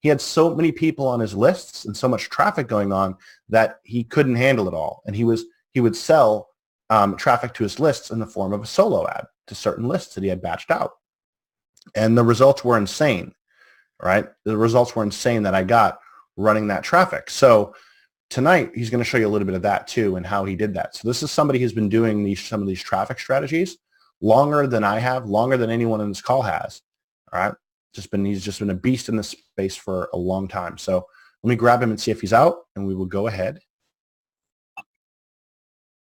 He had so many people on his lists and so much traffic going on that he couldn't handle it all. And he would sell traffic to his lists in the form of a solo ad to certain lists that he had batched out. And the results were insane, right? The results were insane that I got running that traffic. So tonight, he's going to show you a little bit of that too and how he did that. So this is somebody who's been doing some of these traffic strategies longer than I have, longer than anyone in this call has. All right. He's just been a beast in this space for a long time. So let me grab him and see if he's out, and we will go ahead.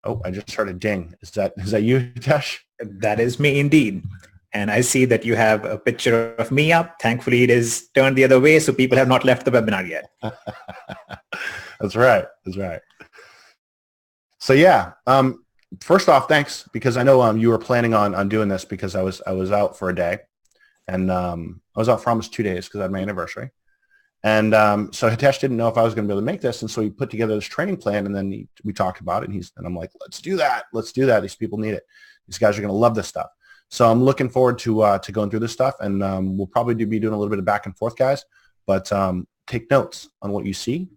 Oh, I just heard a ding. Is that you, Hitesh? That is me indeed. And I see that you have a picture of me up. Thankfully, it is turned the other way, so people have not left the webinar yet. That's right. So yeah, first off, thanks, because I know you were planning on doing this because I was out for a day. And I was out for almost 2 days because I had my anniversary. And so Hitesh didn't know if I was going to be able to make this. And so he put together this training plan, and then we talked about it. And I'm like, let's do that. These people need it. These guys are going to love this stuff. So I'm looking forward to going through this stuff. And we'll probably be doing a little bit of back and forth, guys. But take notes on what you see.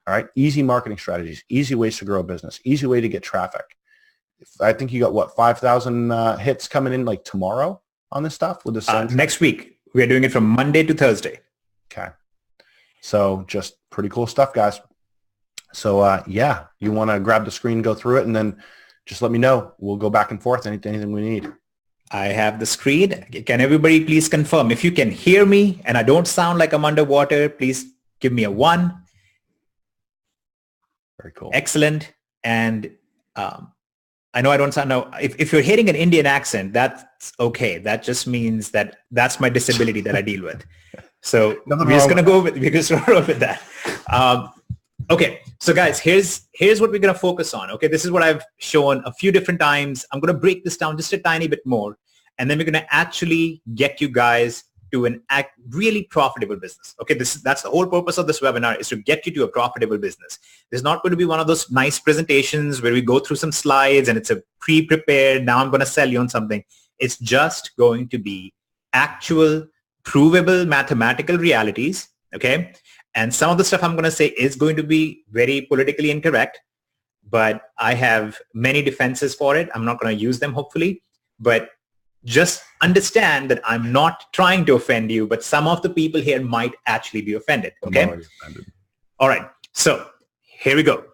All right. Easy marketing strategies, easy ways to grow a business, easy way to get traffic. I think you got 5,000 hits coming in like tomorrow on this stuff with the next week. We're doing it from Monday to Thursday. Okay. So just pretty cool stuff, guys. So yeah, you want to grab the screen, go through it, and then just let me know. We'll go back and forth, anything we need. I have the screen. Can everybody please confirm? If you can hear me and I don't sound like I'm underwater, please give me a 1. Very cool. Excellent. And I know I don't sound now. If you're hearing an Indian accent, that's okay. That just means that's my disability that I deal with. So we're just gonna go with that. Okay, so guys, here's what we're gonna focus on. Okay, this is what I've shown a few different times. I'm gonna break this down just a tiny bit more, and then we're gonna actually get you guys to an really profitable business. Okay, that's the whole purpose of this webinar, is to get you to a profitable business. There's not going to be one of those nice presentations where we go through some slides and it's a pre-prepared, now I'm going to sell you on something. It's just going to be actual, provable mathematical realities. Okay, and some of the stuff I'm going to say is going to be very politically incorrect, but I have many defenses for it. I'm not going to use them, hopefully, but just understand that I'm not trying to offend you, but some of the people here might actually be offended. Okay. All right. So here we go.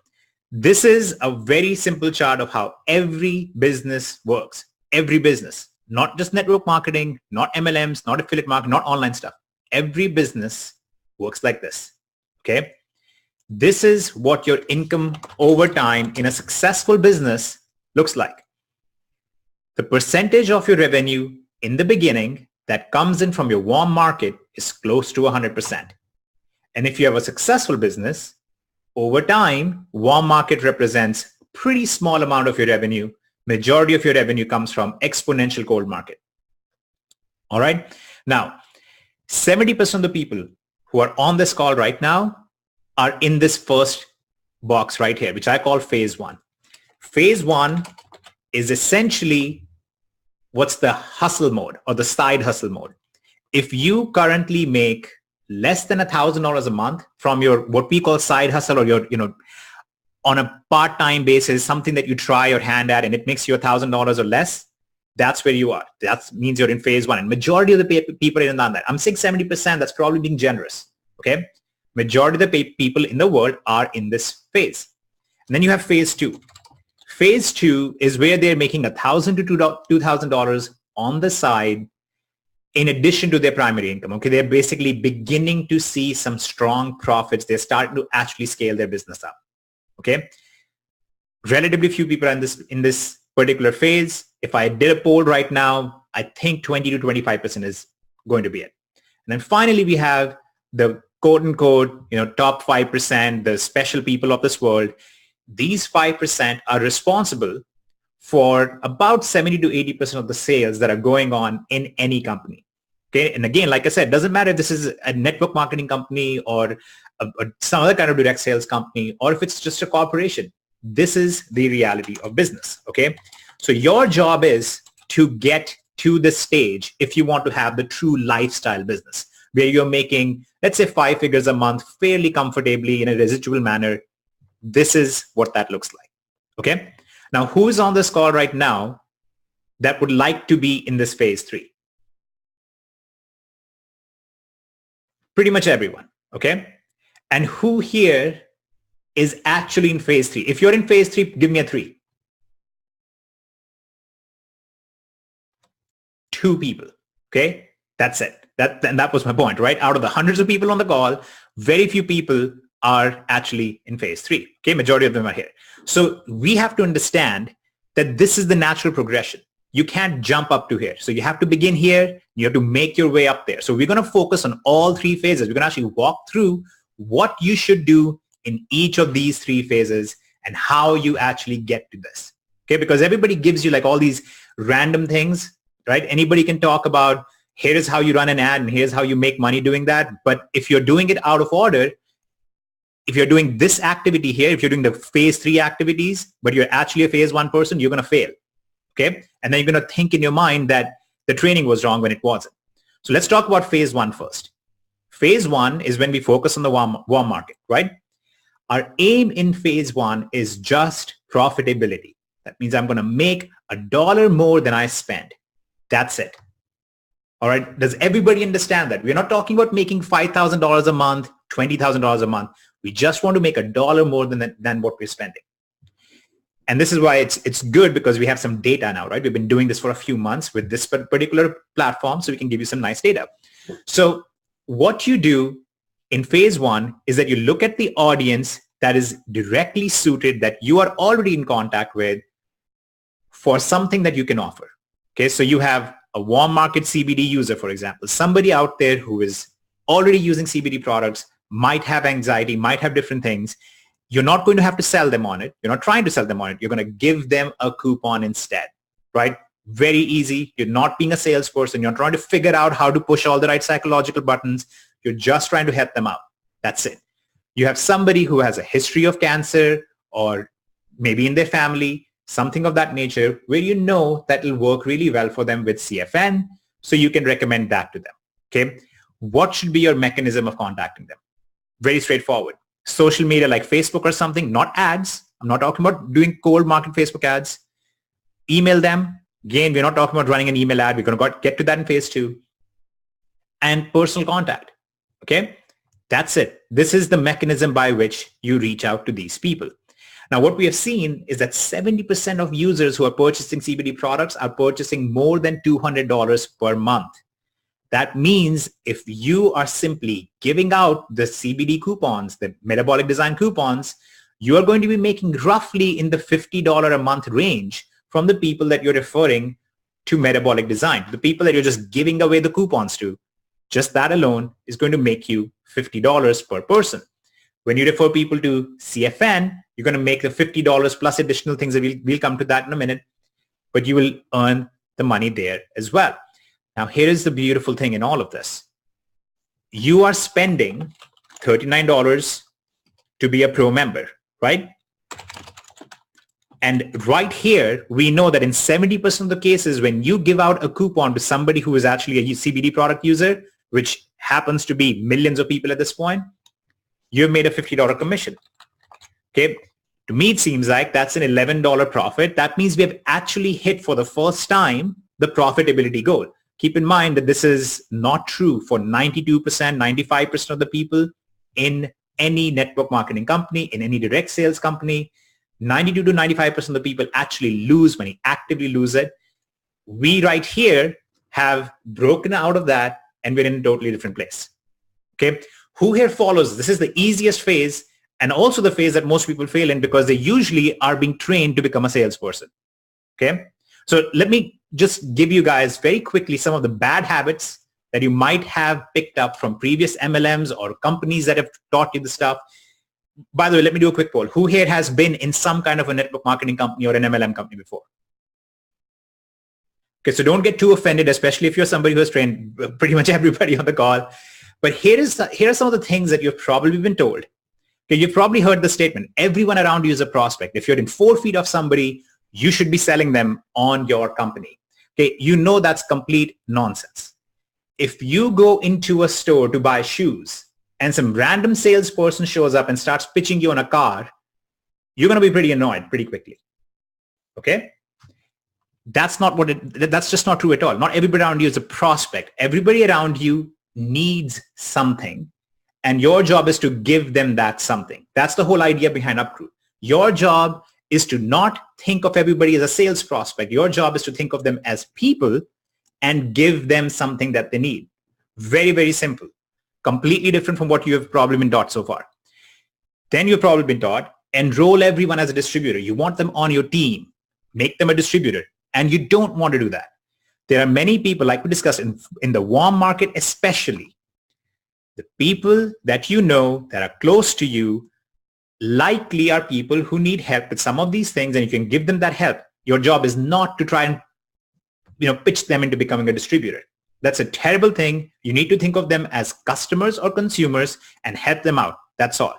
This is a very simple chart of how every business works. Every business, not just network marketing, not MLMs, not affiliate marketing, not online stuff. Every business works like this. Okay. This is what your income over time in a successful business looks like. The percentage of your revenue in the beginning that comes in from your warm market is close to 100%. And if you have a successful business, over time, warm market represents a pretty small amount of your revenue. Majority of your revenue comes from exponential cold market. All right. Now, 70% of the people who are on this call right now are in this first box right here, which I call phase 1. Phase 1 is essentially what's the hustle mode or the side hustle mode. If you currently make less than $1,000 a month from your what we call side hustle, or your, on a part-time basis, something that you try your hand at and it makes you $1,000 or less, that's where you are. That means you're in phase 1. And majority of the people are in that. I'm saying 70%, that's probably being generous. Okay. Majority of the people in the world are in this phase. And then you have phase 2. Phase 2 is where they're making $1,000 to $2,000 on the side in addition to their primary income. Okay, they're basically beginning to see some strong profits. They're starting to actually scale their business up. Okay, relatively few people are in this particular phase. If I did a poll right now, I think 20 to 25% is going to be it. And then finally, we have the quote unquote, top 5%, the special people of this world. These 5% are responsible for about 70 to 80% of the sales that are going on in any company. Okay. And again, like I said, it doesn't matter if this is a network marketing company or some other kind of direct sales company, or if it's just a corporation. This is the reality of business. Okay. So your job is to get to this stage if you want to have the true lifestyle business, where you're making, let's say 5 figures a month fairly comfortably in a residual manner. This is what that looks like. Okay. Now, who is on this call right now that would like to be in this phase 3? Pretty much everyone. Okay. And who here is actually in phase 3? If you're in phase 3, give me a 3. 2 people. Okay. That's it. That was my point, right? Out of the hundreds of people on the call, very few people are actually in phase 3. Okay. Majority of them are here. So we have to understand that this is the natural progression. You can't jump up to here. So you have to begin here. You have to make your way up there. So we're going to focus on all 3 phases. We're going to actually walk through what you should do in each of these 3 phases and how you actually get to this. Okay. Because everybody gives you like all these random things, right? Anybody can talk about, here's how you run an ad and here's how you make money doing that. But if you're doing it out of order, if you're doing this activity here, if you're doing the phase 3 activities, but you're actually a phase 1 person, you're going to fail. Okay. And then you're going to think in your mind that the training was wrong when it wasn't. So let's talk about phase 1 first. Phase 1 is when we focus on the warm market, right? Our aim in phase 1 is just profitability. That means I'm going to make $1 more than I spend. That's it. All right. Does everybody understand that? We're not talking about making $5,000 a month, $20,000 a month. We just want to make $1 more than what we're spending. And this is why it's good, because we have some data now, right? We've been doing this for a few months with this particular platform, so we can give you some nice data. So what you do in phase 1 is that you look at the audience that is directly suited, that you are already in contact with, for something that you can offer. Okay, so you have a warm market CBD user, for example, somebody out there who is already using CBD products, might have anxiety, might have different things. You're not going to have to sell them on it. You're not trying to sell them on it. You're going to give them a coupon instead, right? Very easy. You're not being a salesperson. You're not trying to figure out how to push all the right psychological buttons. You're just trying to help them out. That's it. You have somebody who has a history of cancer, or maybe in their family, something of that nature, where you know that will work really well for them with CFN. So you can recommend that to them. Okay. What should be your mechanism of contacting them? Very straightforward. Social media like Facebook or something, not ads. I'm not talking about doing cold market Facebook ads. Email them. Again, we're not talking about running an email ad. We're going to get to that in phase 2. And personal contact. Okay. That's it. This is the mechanism by which you reach out to these people. Now, what we have seen is that 70% of users who are purchasing CBD products are purchasing more than $200 per month. That means if you are simply giving out the CBD coupons, the metabolic design coupons, you are going to be making roughly in the $50 a month range from the people that you're referring to metabolic design. The people that you're just giving away the coupons to, just that alone is going to make you $50 per person. When you refer people to CFN, you're going to make the $50 plus additional things. That we'll come to that in a minute, but you will earn the money there as well. Now, here is the beautiful thing in all of this. You are spending $39 to be a pro member, right? And right here, we know that in 70% of the cases, when you give out a coupon to somebody who is actually a CBD product user, which happens to be millions of people at this point, you've made a $50 commission. Okay. To me, it seems like that's an $11 profit. That means we have actually hit for the first time the profitability goal. Keep in mind that this is not true for 92%, 95% of the people in any network marketing company, in any direct sales company. 92 to 95% of the people actually lose money, actively lose it. We right here have broken out of that, and we're in a totally different place. Okay. Who here follows? This is the easiest phase, and also the phase that most people fail in, because they usually are being trained to become a salesperson. Okay. So let me just give you guys very quickly some of the bad habits that you might have picked up from previous MLMs or companies that have taught you the stuff. By the way, let me do a quick poll. Who here has been in some kind of a network marketing company or an MLM company before? Okay, so don't get too offended, especially if you're somebody who has trained pretty much everybody on the call. But here are some of the things that you've probably been told. Okay, you've probably heard the statement, everyone around you is a prospect. If you're in 4 feet of somebody, you should be selling them on your company. Okay, you know that's complete nonsense. if you go into a store to buy shoes and some random salesperson shows up and starts pitching you on a car, you're going to be pretty annoyed pretty quickly. Okay? That's just not true at all. Not everybody around you is a prospect. Everybody around you needs something, and your job is to give them that something. That's the whole idea behind UpGroup. Your job is to not think of everybody as a sales prospect. Your job is to think of them as people and give them something that they need. Very, very simple. Completely different from what you have probably been taught so far. Then you've probably been taught, enroll everyone as a distributor. You want them on your team. Make them a distributor. And you don't want to do that. There are many people, like we discussed, in the warm market especially, the people that you know that are close to you likely are people who need help with some of these things, and you can give them that help. Your job is not to try and pitch them into becoming a distributor. That's a terrible thing. You need to think of them as customers or consumers and help them out. That's all.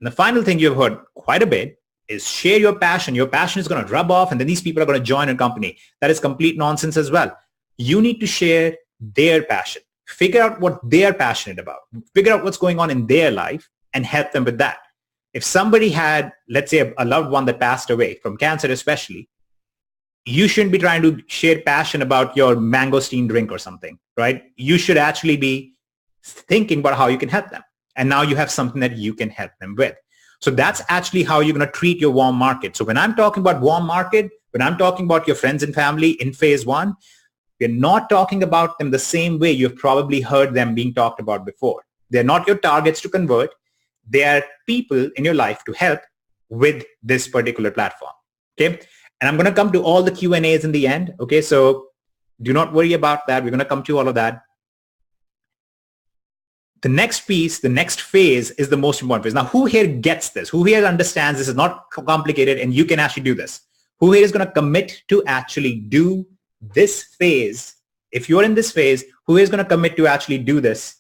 And the final thing you've heard quite a bit is share your passion. Your passion is going to rub off and then these people are going to join a company. That is complete nonsense as well. You need to share their passion. Figure out what they're passionate about. Figure out what's going on in their life and help them with that. If somebody had, let's say, a loved one that passed away from cancer especially, you shouldn't be trying to share passion about your mangosteen drink or something, right? You should actually be thinking about how you can help them. And now you have something that you can help them with. So that's actually how you're going to treat your warm market. So when I'm talking about warm market, when I'm talking about your friends and family in phase one, we're not talking about them the same way you've probably heard them being talked about before. They're not your targets to convert. They are people in your life to help with this particular platform. Okay. And I'm going to come to all the Q&As in the end. Okay. So do not worry about that. We're going to come to all of that. The next piece, the next phase is the most important phase. Now, who here gets this? Who here understands this is not complicated and you can actually do this? Who here is going to commit to actually do this phase? If you're in this phase, who is going to commit to actually do this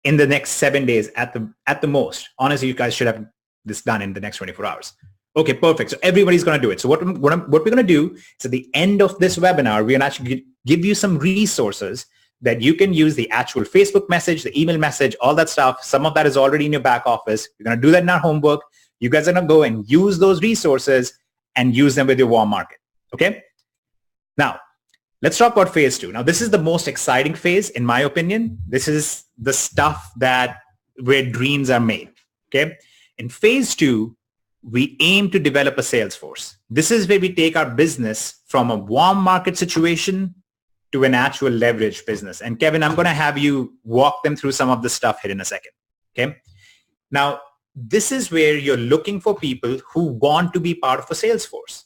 in the next 7 days at the most? Honestly, you guys should have this done in the next 24 hours. Okay, perfect. So everybody's going to do it. So what we're going to do is at the end of this webinar, we're going to actually give you some resources that you can use, the actual Facebook message, the email message, all that stuff. Some of that is already in your back office. You're going to do that in our homework. You guys are going to go and use those resources and use them with your warm market. Okay? Now, let's talk about phase two. Now, this is the most exciting phase, in my opinion. This is the stuff where dreams are made. Okay? In phase two, we aim to develop a sales force. This is where we take our business from a warm market situation to an actual leverage business. And Kevin, I'm going to have you walk them through some of the stuff here in a second. Okay. Now, this is where you're looking for people who want to be part of a sales force.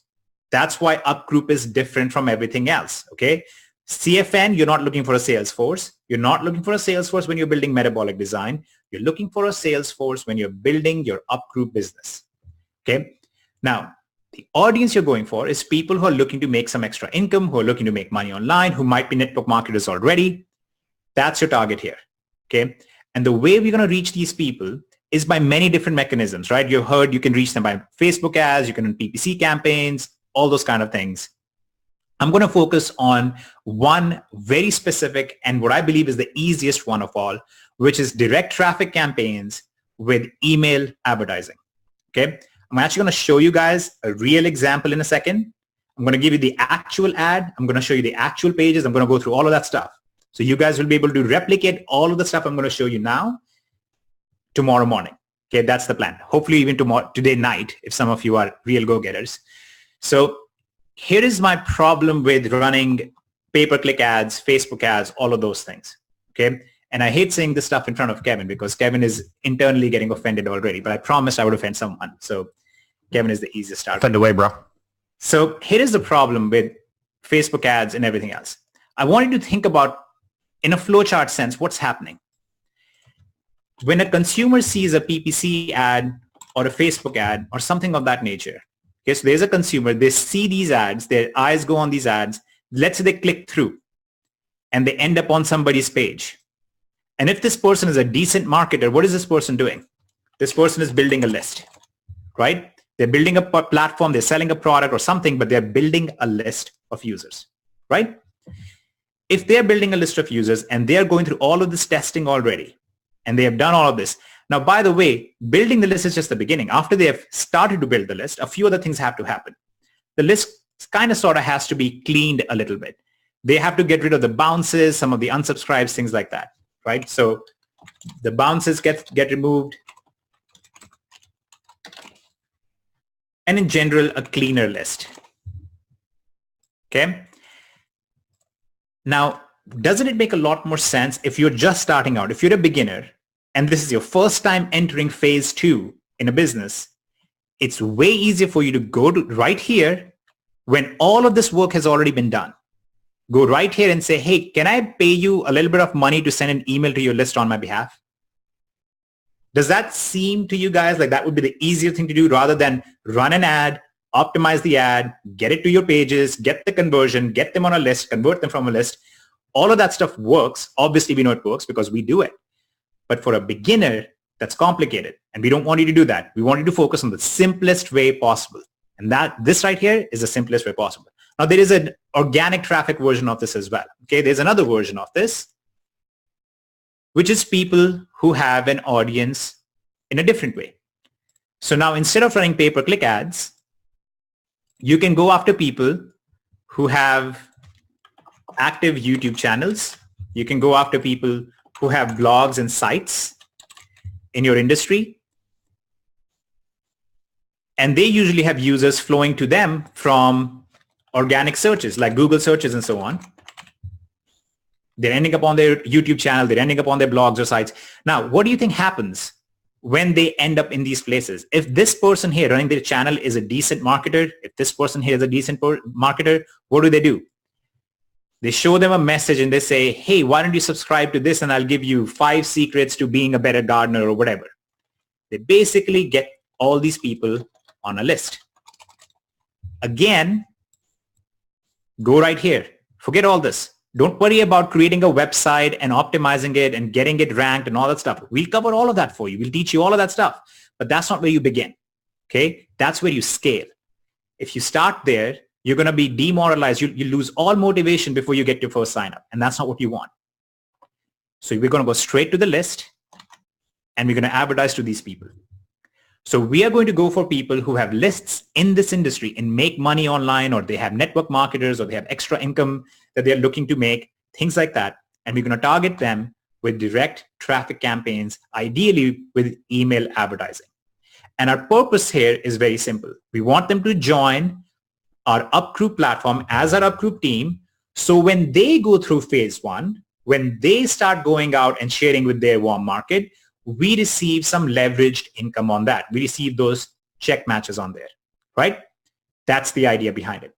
That's why UpGroup is different from everything else. Okay. CFN, you're not looking for a sales force. You're not looking for a sales force when you're building metabolic design. You're looking for a sales force when you're building your UpGroup business. Okay. Now, the audience you're going for is people who are looking to make some extra income, who are looking to make money online, who might be network marketers already. That's your target here. Okay. And the way we're going to reach these people is by many different mechanisms, right? You've heard you can reach them by Facebook ads, you can run PPC campaigns, all those kind of things. I'm going to focus on one very specific and what I believe is the easiest one of all, which is direct traffic campaigns with email advertising. Okay. I'm actually going to show you guys a real example in a second. I'm going to give you the actual ad. I'm going to show you the actual pages. I'm going to go through all of that stuff. So you guys will be able to replicate all of the stuff I'm going to show you now tomorrow morning. Okay, that's the plan. Hopefully even today night, if some of you are real go-getters. So here is my problem with running pay-per-click ads, Facebook ads, all of those things. Okay. And I hate saying this stuff in front of Kevin because Kevin is internally getting offended already, but I promised I would offend someone. So Kevin is the easiest target. Offend away, bro. So here is the problem with Facebook ads and everything else. I want you to think about, in a flowchart sense, what's happening. When a consumer sees a PPC ad or a Facebook ad or something of that nature, okay, so there's a consumer, they see these ads, their eyes go on these ads, let's say they click through and they end up on somebody's page. And if this person is a decent marketer, what is this person doing? This person is building a list, right? They're building a platform, they're selling a product or something, but they're building a list of users, right? if they're building a list of users and they're going through all of this testing already, and they have done all of this, now, by the way, building the list is just the beginning. After they have started to build the list, a few other things have to happen. The list kind of sort of has to be cleaned a little bit. They have to get rid of the bounces, some of the unsubscribes, things like that, right? So the bounces get removed. And in general, a cleaner list. Okay. Now, doesn't it make a lot more sense if you're just starting out, if you're a beginner, and this is your first time entering phase 2 in a business, it's way easier for you to go to right here when all of this work has already been done. Go right here and say, hey, can I pay you a little bit of money to send an email to your list on my behalf? Does that seem to you guys like that would be the easier thing to do rather than run an ad, optimize the ad, get it to your pages, get the conversion, get them on a list, convert them from a list? All of that stuff works. Obviously, we know it works because we do it. But for a beginner, that's complicated. And we don't want you to do that. We want you to focus on the simplest way possible. And this right here is the simplest way possible. Now, there is an organic traffic version of this as well. Okay, there's another version of this, which is people who have an audience in a different way. So now, instead of running pay-per-click ads, you can go after people who have active YouTube channels. You can go after people who have blogs and sites in your industry. And they usually have users flowing to them from organic searches like Google searches and so on. They're ending up on their YouTube channel. They're ending up on their blogs or sites. Now, what do you think happens when they end up in these places? If this person here running their channel is a decent marketer, if this person here is a decent marketer, what do? They show them a message and they say, hey, why don't you subscribe to this and I'll give you 5 secrets to being a better gardener or whatever. They basically get all these people on a list. Again, go right here. Forget all this. Don't worry about creating a website and optimizing it and getting it ranked and all that stuff. We'll cover all of that for you. We'll teach you all of that stuff. But that's not where you begin. Okay? That's where you scale. If you start there, you're going to be demoralized. You lose all motivation before you get your first sign up. And that's not what you want. So we're going to go straight to the list and we're going to advertise to these people. So we are going to go for people who have lists in this industry and make money online, or they have network marketers, or they have extra income that they're looking to make, things like that. And we're going to target them with direct traffic campaigns, ideally with email advertising. And our purpose here is very simple. We want them to join our Upgroup platform as our Upgroup team. So when they go through phase 1, when they start going out and sharing with their warm market, we receive some leveraged income on that. We receive those check matches on there, right? That's the idea behind it.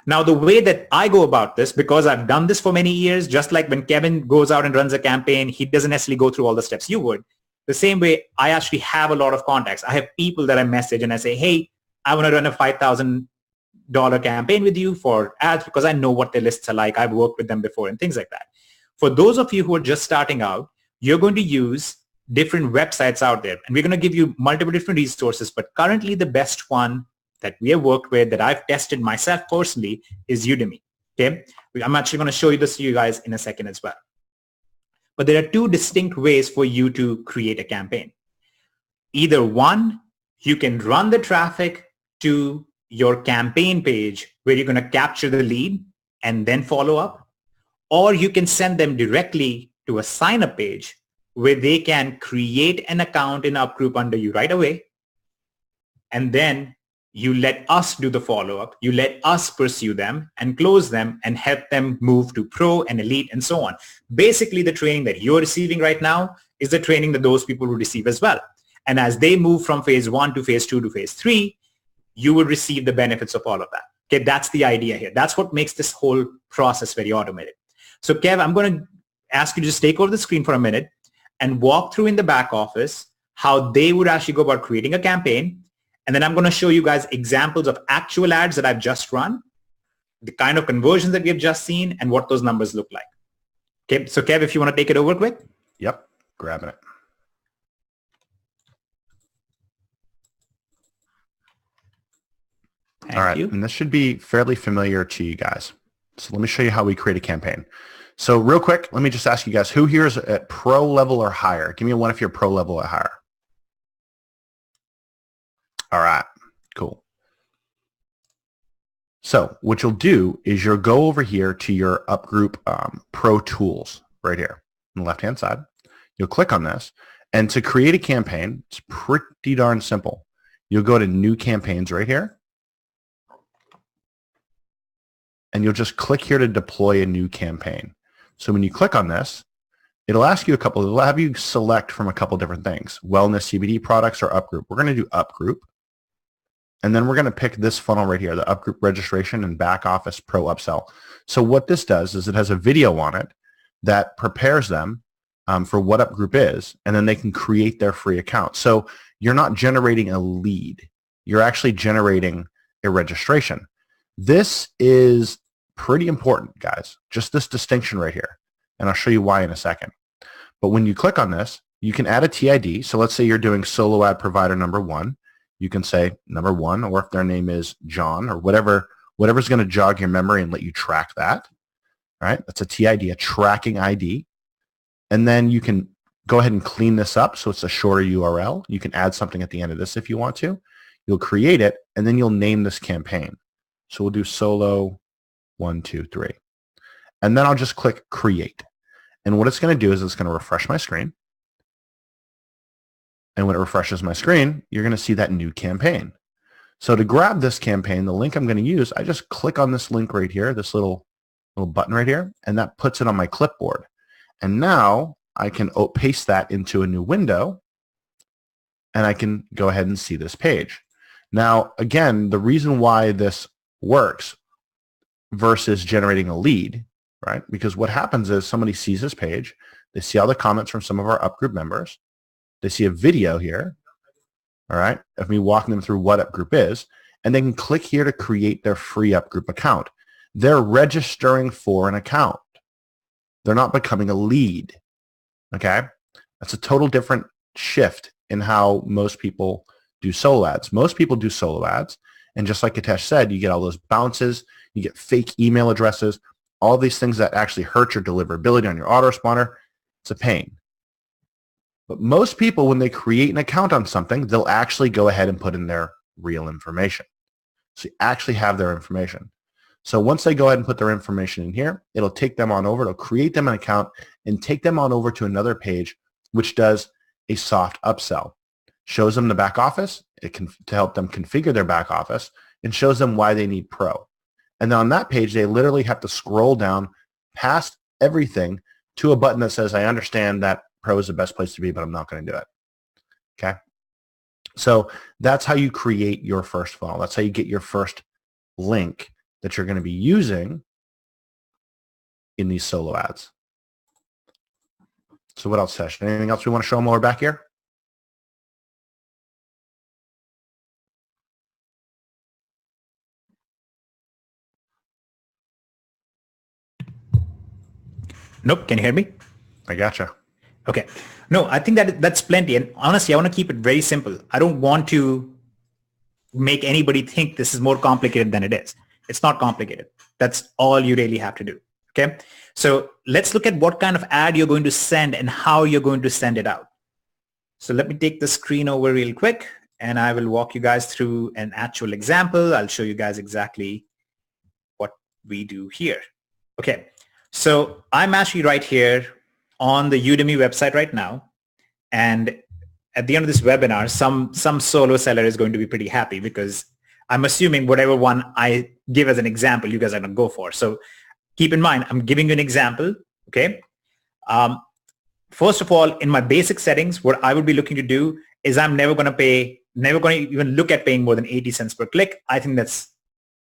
Now, the way that I go about this, because I've done this for many years, just like when Kevin goes out and runs a campaign, he doesn't necessarily go through all the steps you would. The same way, I actually have a lot of contacts. I have people that I message and I say, hey, I want to run a $5,000 campaign with you for ads because I know what their lists are like. I've worked with them before and things like that. For those of you who are just starting out, you're going to use different websites out there. And we're going to give you multiple different resources. But currently, the best one that we have worked with, that I've tested myself personally, is Udemy. Okay, I'm actually going to show you this to you guys in a second as well. But there are 2 distinct ways for you to create a campaign. Either one, you can run the traffic to your campaign page where you're going to capture the lead and then follow up. Or you can send them directly to a sign-up page where they can create an account in Upgroup under you right away. And then you let us do the follow-up. You let us pursue them and close them and help them move to pro and elite and so on. Basically, the training that you're receiving right now is the training that those people will receive as well. And as they move from phase 1 to phase 2 to phase 3, you will receive the benefits of all of that. Okay, that's the idea here. That's what makes this whole process very automated. So Kev, I'm going to ask you to just take over the screen for a minute and walk through in the back office how they would actually go about creating a campaign. And then I'm going to show you guys examples of actual ads that I've just run, the kind of conversions that we have just seen, and what those numbers look like. Okay, so Kev, if you want to take it over quick. Yep, grabbing it. Thank All right, you. and this should be fairly familiar to you guys. So let me show you how we create a campaign. So real quick, let me just ask you guys, who here is at pro level or higher? Give me a one if you're pro level or higher. All right, cool. So what you'll do is you'll go over here to your UpGroup Pro Tools right here on the left-hand side. You'll click on this. And to create a campaign, it's pretty darn simple. You'll go to New Campaigns right here. And you'll just click here to deploy a new campaign. So when you click on this, it'll ask you it'll have you select from a couple different things, wellness, CBD products, or UpGroup. We're going to do UpGroup. And then we're going to pick this funnel right here, the UpGroup Registration and Back Office Pro Upsell. So what this does is it has a video on it that prepares them for what UpGroup is, and then they can create their free account. So you're not generating a lead. You're actually generating a registration. This is pretty important, guys, just this distinction right here. And I'll show you why in a second. But when you click on this, you can add a TID. So let's say you're doing solo ad provider number 1. You can say number 1, or if their name is John or whatever's going to jog your memory and let you track that. All right, that's a TID, a tracking ID. And then you can go ahead and clean this up so it's a shorter URL. You can add something at the end of this if you want to. You'll create it, and then you'll name this campaign. So we'll do solo 1, 2, 3. And then I'll just click create. And what it's going to do is it's going to refresh my screen. And when it refreshes my screen, you're going to see that new campaign. So to grab this campaign, the link I'm going to use, I just click on this link right here, this little button right here, and that puts it on my clipboard. And now I can paste that into a new window, and I can go ahead and see this page. Now, again, the reason why this works versus generating a lead, right? Because what happens is somebody sees this page, they see all the comments from some of our UpGroup members, they see a video here, all right, of me walking them through what UpGroup is, and they can click here to create their free UpGroup account. They're registering for an account. They're not becoming a lead, okay? That's a total different shift in how most people do solo ads. Most people do solo ads, and just like Hitesh said, you get all those bounces, you get fake email addresses, all these things that actually hurt your deliverability on your autoresponder. It's a pain. But most people, when they create an account on something, they'll actually go ahead and put in their real information. So you actually have their information. So once they go ahead and put their information in here, it'll take them on over, it'll create them an account and take them on over to another page, which does a soft upsell. Shows them the back office, to help them configure their back office, and shows them why they need Pro. And then on that page, they literally have to scroll down past everything to a button that says, I understand that Pro is the best place to be, but I'm not going to do it. Okay? So that's how you create your first funnel. That's how you get your first link that you're going to be using in these solo ads. So what else, Tesh? Anything else we want to show them while we're back here? Nope. Can you hear me? I gotcha. Okay. No, I think that's plenty. And honestly, I want to keep it very simple. I don't want to make anybody think this is more complicated than it is. It's not complicated. That's all you really have to do. Okay. So let's look at what kind of ad you're going to send and how you're going to send it out. So let me take the screen over real quick and I will walk you guys through an actual example. I'll show you guys exactly what we do here. Okay. So I'm actually right here on the Udemy website right now. And at the end of this webinar, some solo seller is going to be pretty happy because I'm assuming whatever one I give as an example, you guys are going to go for. So keep in mind, I'm giving you an example. Okay. First of all, in my basic settings, what I would be looking to do is I'm never going to even look at paying more than 80 cents per click. I think that's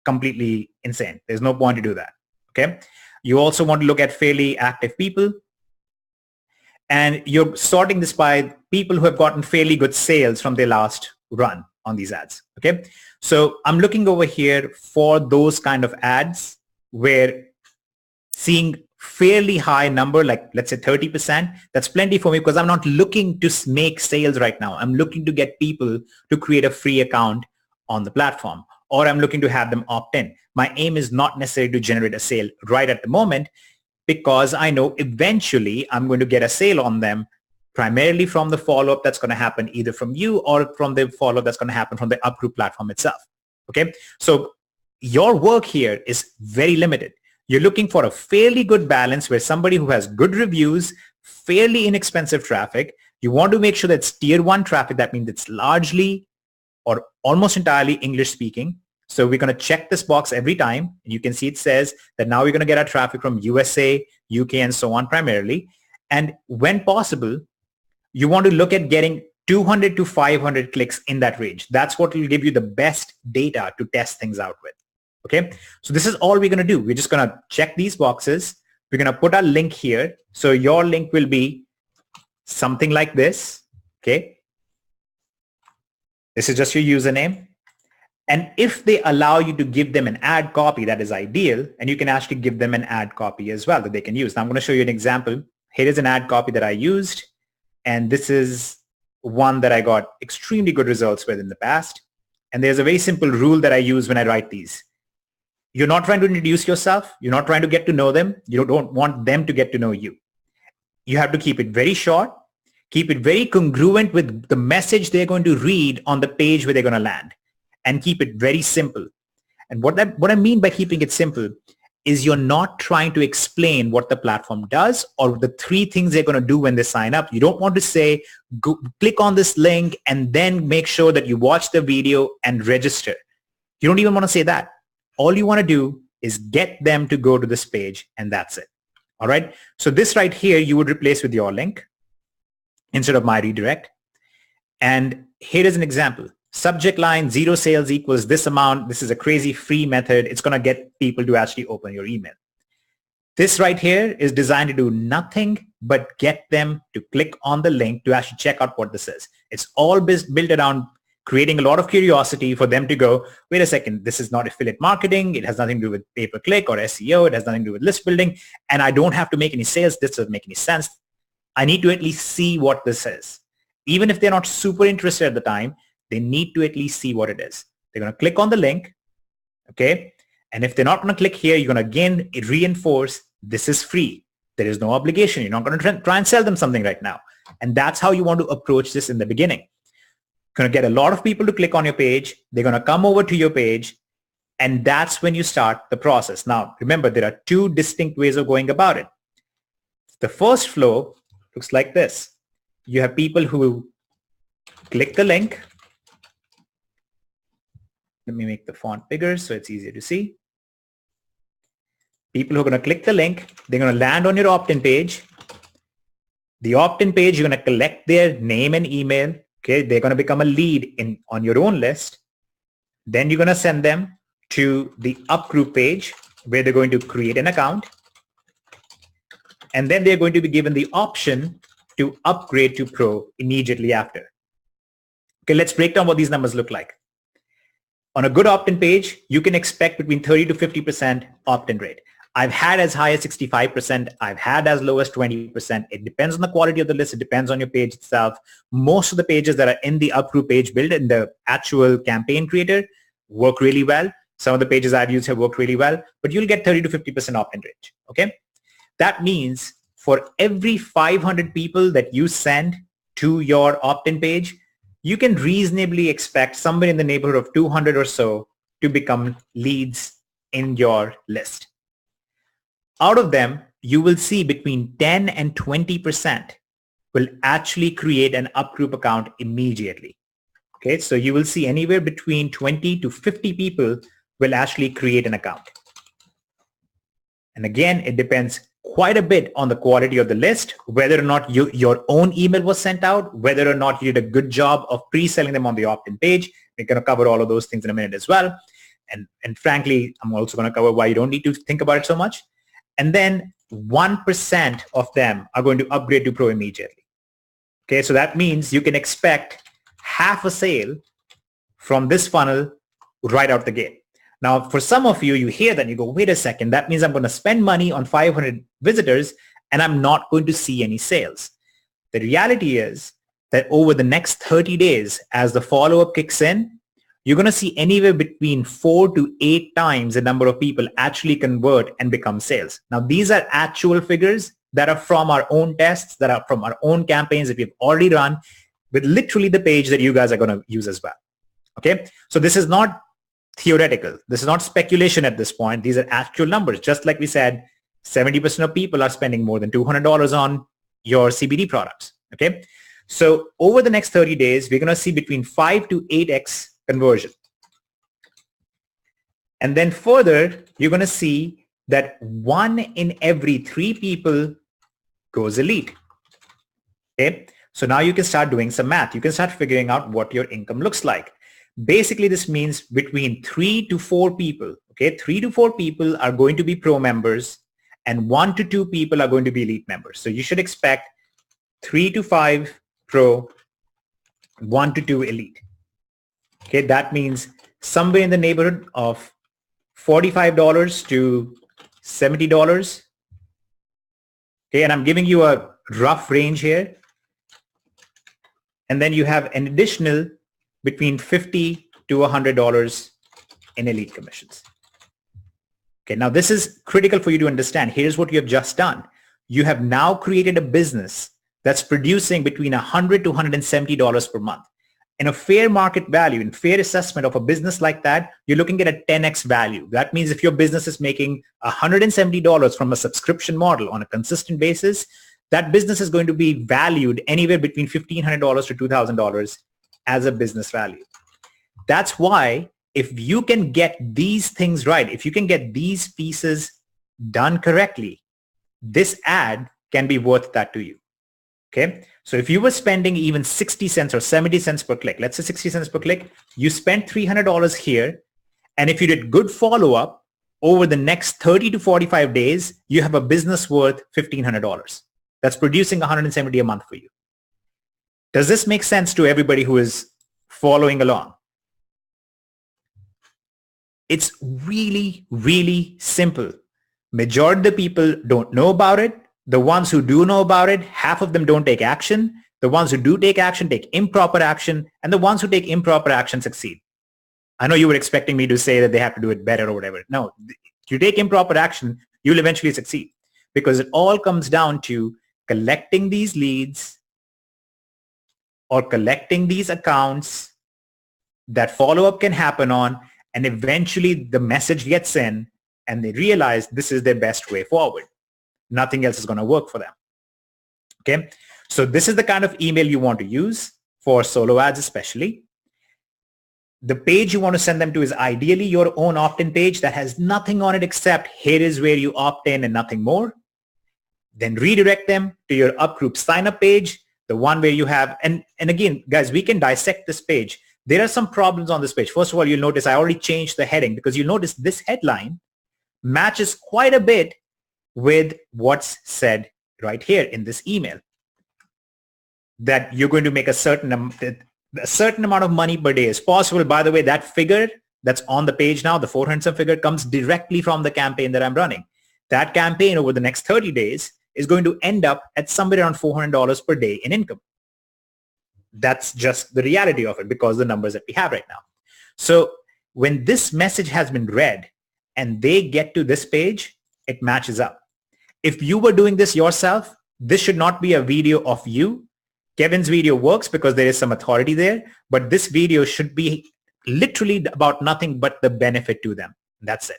completely insane. There's no point to do that. Okay. You also want to look at fairly active people. And you're sorting this by people who have gotten fairly good sales from their last run on these ads. Okay. So I'm looking over here for those kind of ads where seeing fairly high number, like let's say 30%, that's plenty for me because I'm not looking to make sales right now. I'm looking to get people to create a free account on the platform, or I'm looking to have them opt in. My aim is not necessarily to generate a sale right at the moment. because I know eventually I'm going to get a sale on them, primarily from the follow-up that's going to happen either from you or from the follow-up that's going to happen from the UpGroup platform itself. Okay. So your work here is very limited. You're looking for a fairly good balance where somebody who has good reviews, fairly inexpensive traffic, you want to make sure that's tier 1 traffic. That means it's largely or almost entirely English speaking. So we're going to check this box every time. You can see it says that now we're going to get our traffic from USA, UK, and so on primarily. And when possible, you want to look at getting 200 to 500 clicks in that range. That's what will give you the best data to test things out with. Okay. So this is all we're going to do. We're just going to check these boxes. We're going to put our link here. So your link will be something like this. Okay. This is just your username. And if they allow you to give them an ad copy, that is ideal. And you can actually give them an ad copy as well that they can use. Now I'm going to show you an example. Here is an ad copy that I used. And this is one that I got extremely good results with in the past. And there's a very simple rule that I use when I write these. You're not trying to introduce yourself. You're not trying to get to know them. You don't want them to get to know you. You have to keep it very short. Keep it very congruent with the message they're going to read on the page where they're going to land. And keep it very simple. And what I mean by keeping it simple is you're not trying to explain what the platform does or the 3 things they're going to do when they sign up. You don't want to say, go, click on this link and then make sure that you watch the video and register. You don't even want to say that. All you want to do is get them to go to this page and that's it. All right. So this right here, you would replace with your link instead of my redirect. And here is an example. Subject line 0 sales equals this amount. This is a crazy free method. It's going to get people to actually open your email. This right here is designed to do nothing but get them to click on the link to actually check out what this is. It's all built around creating a lot of curiosity for them to go, wait a second, this is not affiliate marketing. It has nothing to do with pay-per-click or SEO. It has nothing to do with list building. And I don't have to make any sales. This doesn't make any sense. I need to at least see what this is. Even if they're not super interested at the time, they need to at least see what it is. They're going to click on the link, okay? And if they're not going to click here, you're going to again reinforce this is free. There is no obligation. You're not going to try and sell them something right now. And that's how you want to approach this in the beginning. You're going to get a lot of people to click on your page. They're going to come over to your page. And that's when you start the process. Now, remember, there are 2 distinct ways of going about it. The first flow looks like this. You have people who click the link. Let me make the font bigger so it's easier to see. People who are going to click the link, they're going to land on your opt-in page. The opt-in page, you're going to collect their name and email. Okay, they're going to become a lead on your own list. Then you're going to send them to the UpGroup page where they're going to create an account. And then they're going to be given the option to upgrade to Pro immediately after. Okay, let's break down what these numbers look like. On a good opt-in page, you can expect between 30 to 50% opt-in rate. I've had as high as 65%. I've had as low as 20%. It depends on the quality of the list. It depends on your page itself. Most of the pages that are in the UpGroup page build in the actual campaign creator work really well. Some of the pages I've used have worked really well, but you'll get 30 to 50% opt-in rate. Okay. That means for every 500 people that you send to your opt-in page, you can reasonably expect somewhere in the neighborhood of 200 or so to become leads in your list. Out of them, you will see between 10 and 20% will actually create an UpGroup account immediately. Okay, so you will see anywhere between 20 to 50 people will actually create an account. And again, it depends quite a bit on the quality of the list, whether or not your own email was sent out, whether or not you did a good job of pre-selling them on the opt-in page. We're going to cover all of those things in a minute as well. And frankly, I'm also going to cover why you don't need to think about it so much. And then 1% of them are going to upgrade to Pro immediately. Okay, so that means you can expect half a sale from this funnel right out the gate. Now, for some of you, you hear that and you go, wait a second, that means I'm going to spend money on 500 visitors and I'm not going to see any sales. The reality is that over the next 30 days, as the follow-up kicks in, you're going to see anywhere between 4 to 8 times the number of people actually convert and become sales. Now, these are actual figures that are from our own tests, that are from our own campaigns that we've already run with literally the page that you guys are going to use as well. Okay. So this is not theoretical. This is not speculation at this point. These are actual numbers. Just like we said, 70% of people are spending more than $200 on your CBD products. Okay. So over the next 30 days, we're going to see between 5 to 8x conversion. And then further, you're going to see that 1 in every 3 people goes elite. Okay. So now you can start doing some math. You can start figuring out what your income looks like. Basically, this means between 3 to 4 people, okay, 3 to 4 people are going to be pro members and 1 to 2 people are going to be elite members. So you should expect 3 to 5 pro, 1 to 2 elite. Okay, that means somewhere in the neighborhood of $45 to $70. Okay, and I'm giving you a rough range here. And then you have an additional between $50 to $100 in elite commissions. Okay, now this is critical for you to understand. Here's what you have just done. You have now created a business that's producing between $100 to $170 per month. In a fair market value, in fair assessment of a business like that, you're looking at a 10x value. That means if your business is making $170 from a subscription model on a consistent basis, that business is going to be valued anywhere between $1,500 to $2,000 as a business value. That's why if you can get these things right, if you can get these pieces done correctly, this ad can be worth that to you. Okay. So if you were spending even 60 cents or 70 cents per click, let's say 60 cents per click, you spent $300 here. And if you did good follow-up over the next 30 to 45 days, you have a business worth $1,500. That's producing $170 a month for you. Does this make sense to everybody who is following along? It's really, really simple. Majority of the people don't know about it. The ones who do know about it, half of them don't take action. The ones who do take action take improper action, and the ones who take improper action succeed. I know you were expecting me to say that they have to do it better or whatever. No, if you take improper action, you'll eventually succeed because it all comes down to collecting these leads or collecting these accounts that follow-up can happen on, and eventually the message gets in and they realize this is their best way forward. Nothing else is going to work for them. Okay. So this is the kind of email you want to use for solo ads, especially. The page you want to send them to is ideally your own opt-in page that has nothing on it except here is where you opt in and nothing more. Then redirect them to your UpGroup sign-up page, the one where you have, and again, guys, we can dissect this page. There are some problems on this page. First of all, you'll notice I already changed the heading because you notice this headline matches quite a bit with what's said right here in this email, that you're going to make a certain amount of money per day is possible. By the way, that figure that's on the page now, the 400 figure, comes directly from the campaign that I'm running. That campaign over the next 30 days is going to end up at somewhere around $400 per day in income. That's just the reality of it because the numbers that we have right now. So when this message has been read and they get to this page, it matches up. If you were doing this yourself, this should not be a video of you. Kevin's video works because there is some authority there, but this video should be literally about nothing but the benefit to them. That's it.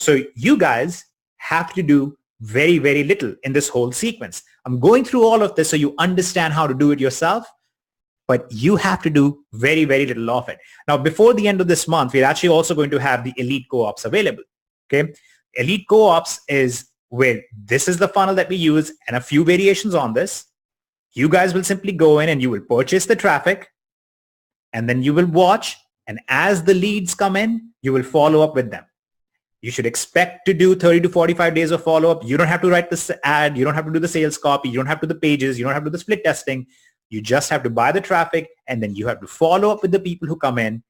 So you guys have to do very, very little in this whole sequence. I'm going through all of this so you understand how to do it yourself, but you have to do very, very little of it. Now, before the end of this month, we're actually also going to have the elite co-ops available. Okay. Elite co-ops is where this is the funnel that we use and a few variations on this. You guys will simply go in and you will purchase the traffic and then you will watch. And as the leads come in, you will follow up with them. You should expect to do 30 to 45 days of follow-up. You don't have to write this ad. You don't have to do the sales copy. You don't have to do the pages. You don't have to do the split testing. You just have to buy the traffic and then you have to follow up with the people who come in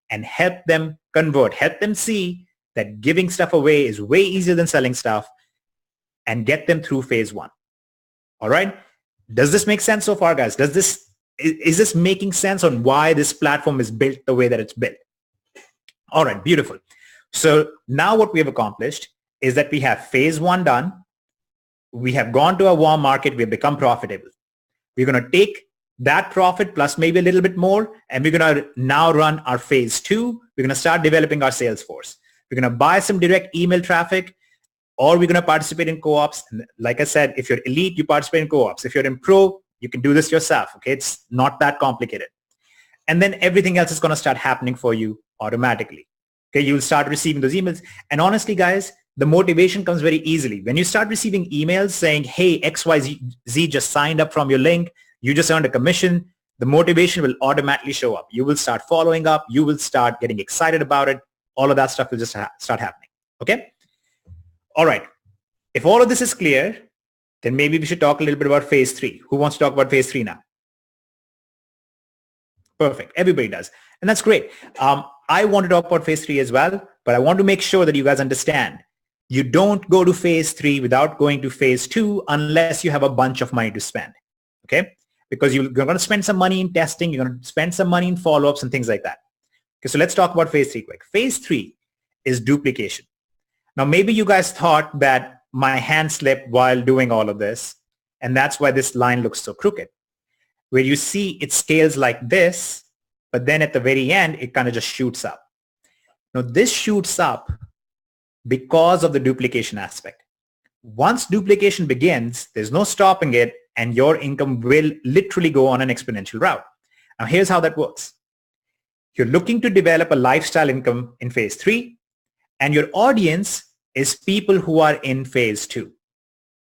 and help them convert, help them see that giving stuff away is way easier than selling stuff, and get them through phase 1. All right. Does this make sense so far, guys? Is this making sense on why this platform is built the way that it's built? All right, beautiful. So now what we have accomplished is that we have phase one done. We have gone to a warm market. We've become profitable. We're going to take that profit plus maybe a little bit more, and we're going to now run our phase two. We're going to start developing our sales force. We're going to buy some direct email traffic, or we're going to participate in co-ops. And like I said, if you're elite, you participate in co-ops. If you're in pro, you can do this yourself. Okay, it's not that complicated. And then everything else is going to start happening for you automatically. Okay, you'll start receiving those emails. And honestly, guys, the motivation comes very easily. When you start receiving emails saying, hey, XYZ just signed up from your link, you just earned a commission, the motivation will automatically show up. You will start following up. You will start getting excited about it. All of that stuff will just start happening. Okay? All right. If all of this is clear, then maybe we should talk a little bit about phase three. Who wants to talk about phase three now? Perfect. Everybody does. And that's great. I want to talk about phase three as well, but I want to make sure that you guys understand. You don't go to phase three without going to phase two unless you have a bunch of money to spend. Okay? Because you're going to spend some money in testing. You're going to spend some money in follow-ups and things like that. Okay, so let's talk about phase three quick. Phase three is duplication. Now, maybe you guys thought that my hand slipped while doing all of this, and that's why this line looks so crooked. Where you see it scales like this, but then at the very end, it kind of just shoots up. Now, this shoots up because of the duplication aspect. Once duplication begins, there's no stopping it, and your income will literally go on an exponential route. Now, here's how that works. You're looking to develop a lifestyle income in phase three, and your audience is people who are in phase two.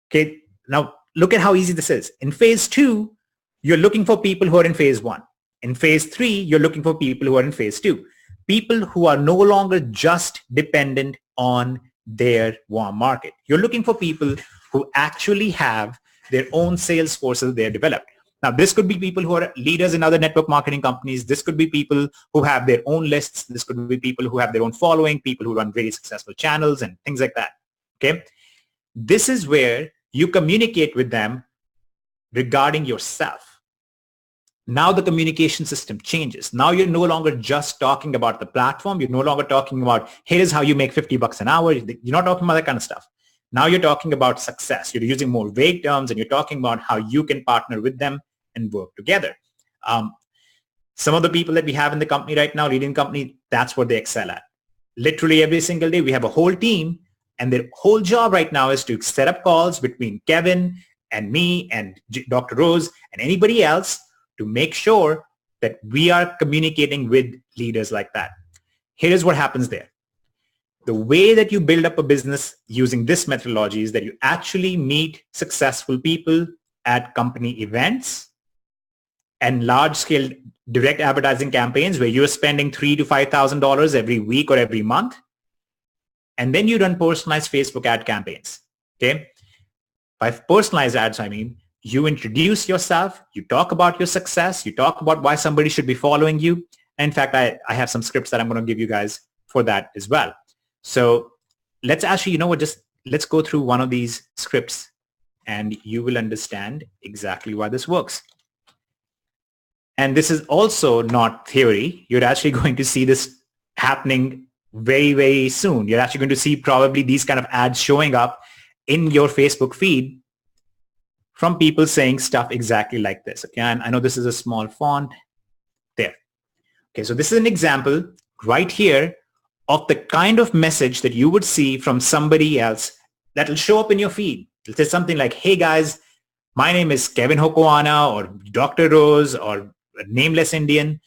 Okay, now look at how easy this is. In phase two, you're looking for people who are in phase one. In phase three, you're looking for people who are in phase two. People who are no longer just dependent on their warm market. You're looking for people who actually have their own sales forces they're developed. Now, this could be people who are leaders in other network marketing companies. This could be people who have their own lists. This could be people who have their own following, people who run very successful channels and things like that. Okay. This is where you communicate with them regarding yourself. Now the communication system changes. Now you're no longer just talking about the platform. You're no longer talking about, here's how you make $50 an hour. You're not talking about that kind of stuff. Now you're talking about success. You're using more vague terms, and you're talking about how you can partner with them and work together. Some of the people that we have in the company right now, leading company, that's what they excel at. Literally every single day, we have a whole team, and their whole job right now is to set up calls between Kevin and me and Dr. Rose and anybody else to make sure that we are communicating with leaders like that. Here's what happens there. The way that you build up a business using this methodology is that you actually meet successful people at company events and large-scale direct advertising campaigns where you're spending $3,000 to $5,000 every week or every month. And then you run personalized Facebook ad campaigns. Okay? By personalized ads, I mean, you introduce yourself, you talk about your success, you talk about why somebody should be following you. And in fact, I have some scripts that I'm going to give you guys for that as well. So let's actually, you know what, just let's go through one of these scripts and you will understand exactly why this works. And this is also not theory. You're actually going to see this happening very, very soon. You're actually going to see probably these kind of ads showing up in your Facebook feed from people saying stuff exactly like this. Okay, and I know this is a small font there. Okay, so this is an example right here of the kind of message that you would see from somebody else that will show up in your feed. It'll say something like, hey guys, my name is Kevin Hokoana or Dr. Rose or Nameless Indian.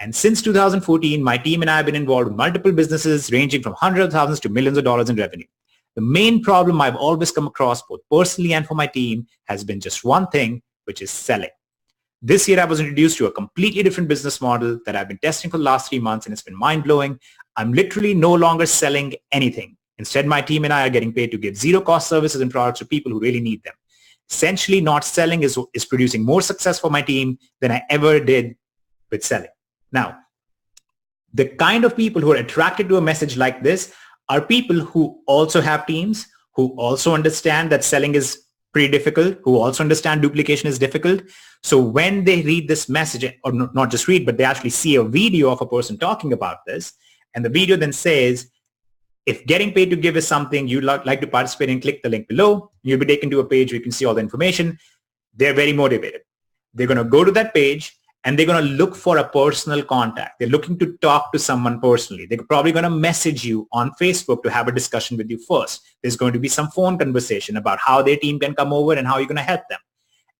And since 2014, my team and I have been involved in multiple businesses ranging from hundreds of thousands to millions of dollars in revenue. The main problem I've always come across, both personally and for my team, has been just one thing, which is selling. This year, I was introduced to a completely different business model that I've been testing for the last 3 months, and it's been mind-blowing. I'm literally no longer selling anything. Instead, my team and I are getting paid to give zero-cost services and products to people who really need them. Essentially, not selling is producing more success for my team than I ever did with selling. Now, the kind of people who are attracted to a message like this are people who also have teams, who also understand that selling is pretty difficult, who also understand duplication is difficult. So when they read this message, or not just read, but they actually see a video of a person talking about this, And the video then says, if getting paid to give is something you'd like to participate in, click the link below. You'll be taken to a page where you can see all the information. They're very motivated. They're going to go to that page and they're going to look for a personal contact. They're looking to talk to someone personally. They're probably going to message you on Facebook to have a discussion with you first. There's going to be some phone conversation about how their team can come over and how you're going to help them.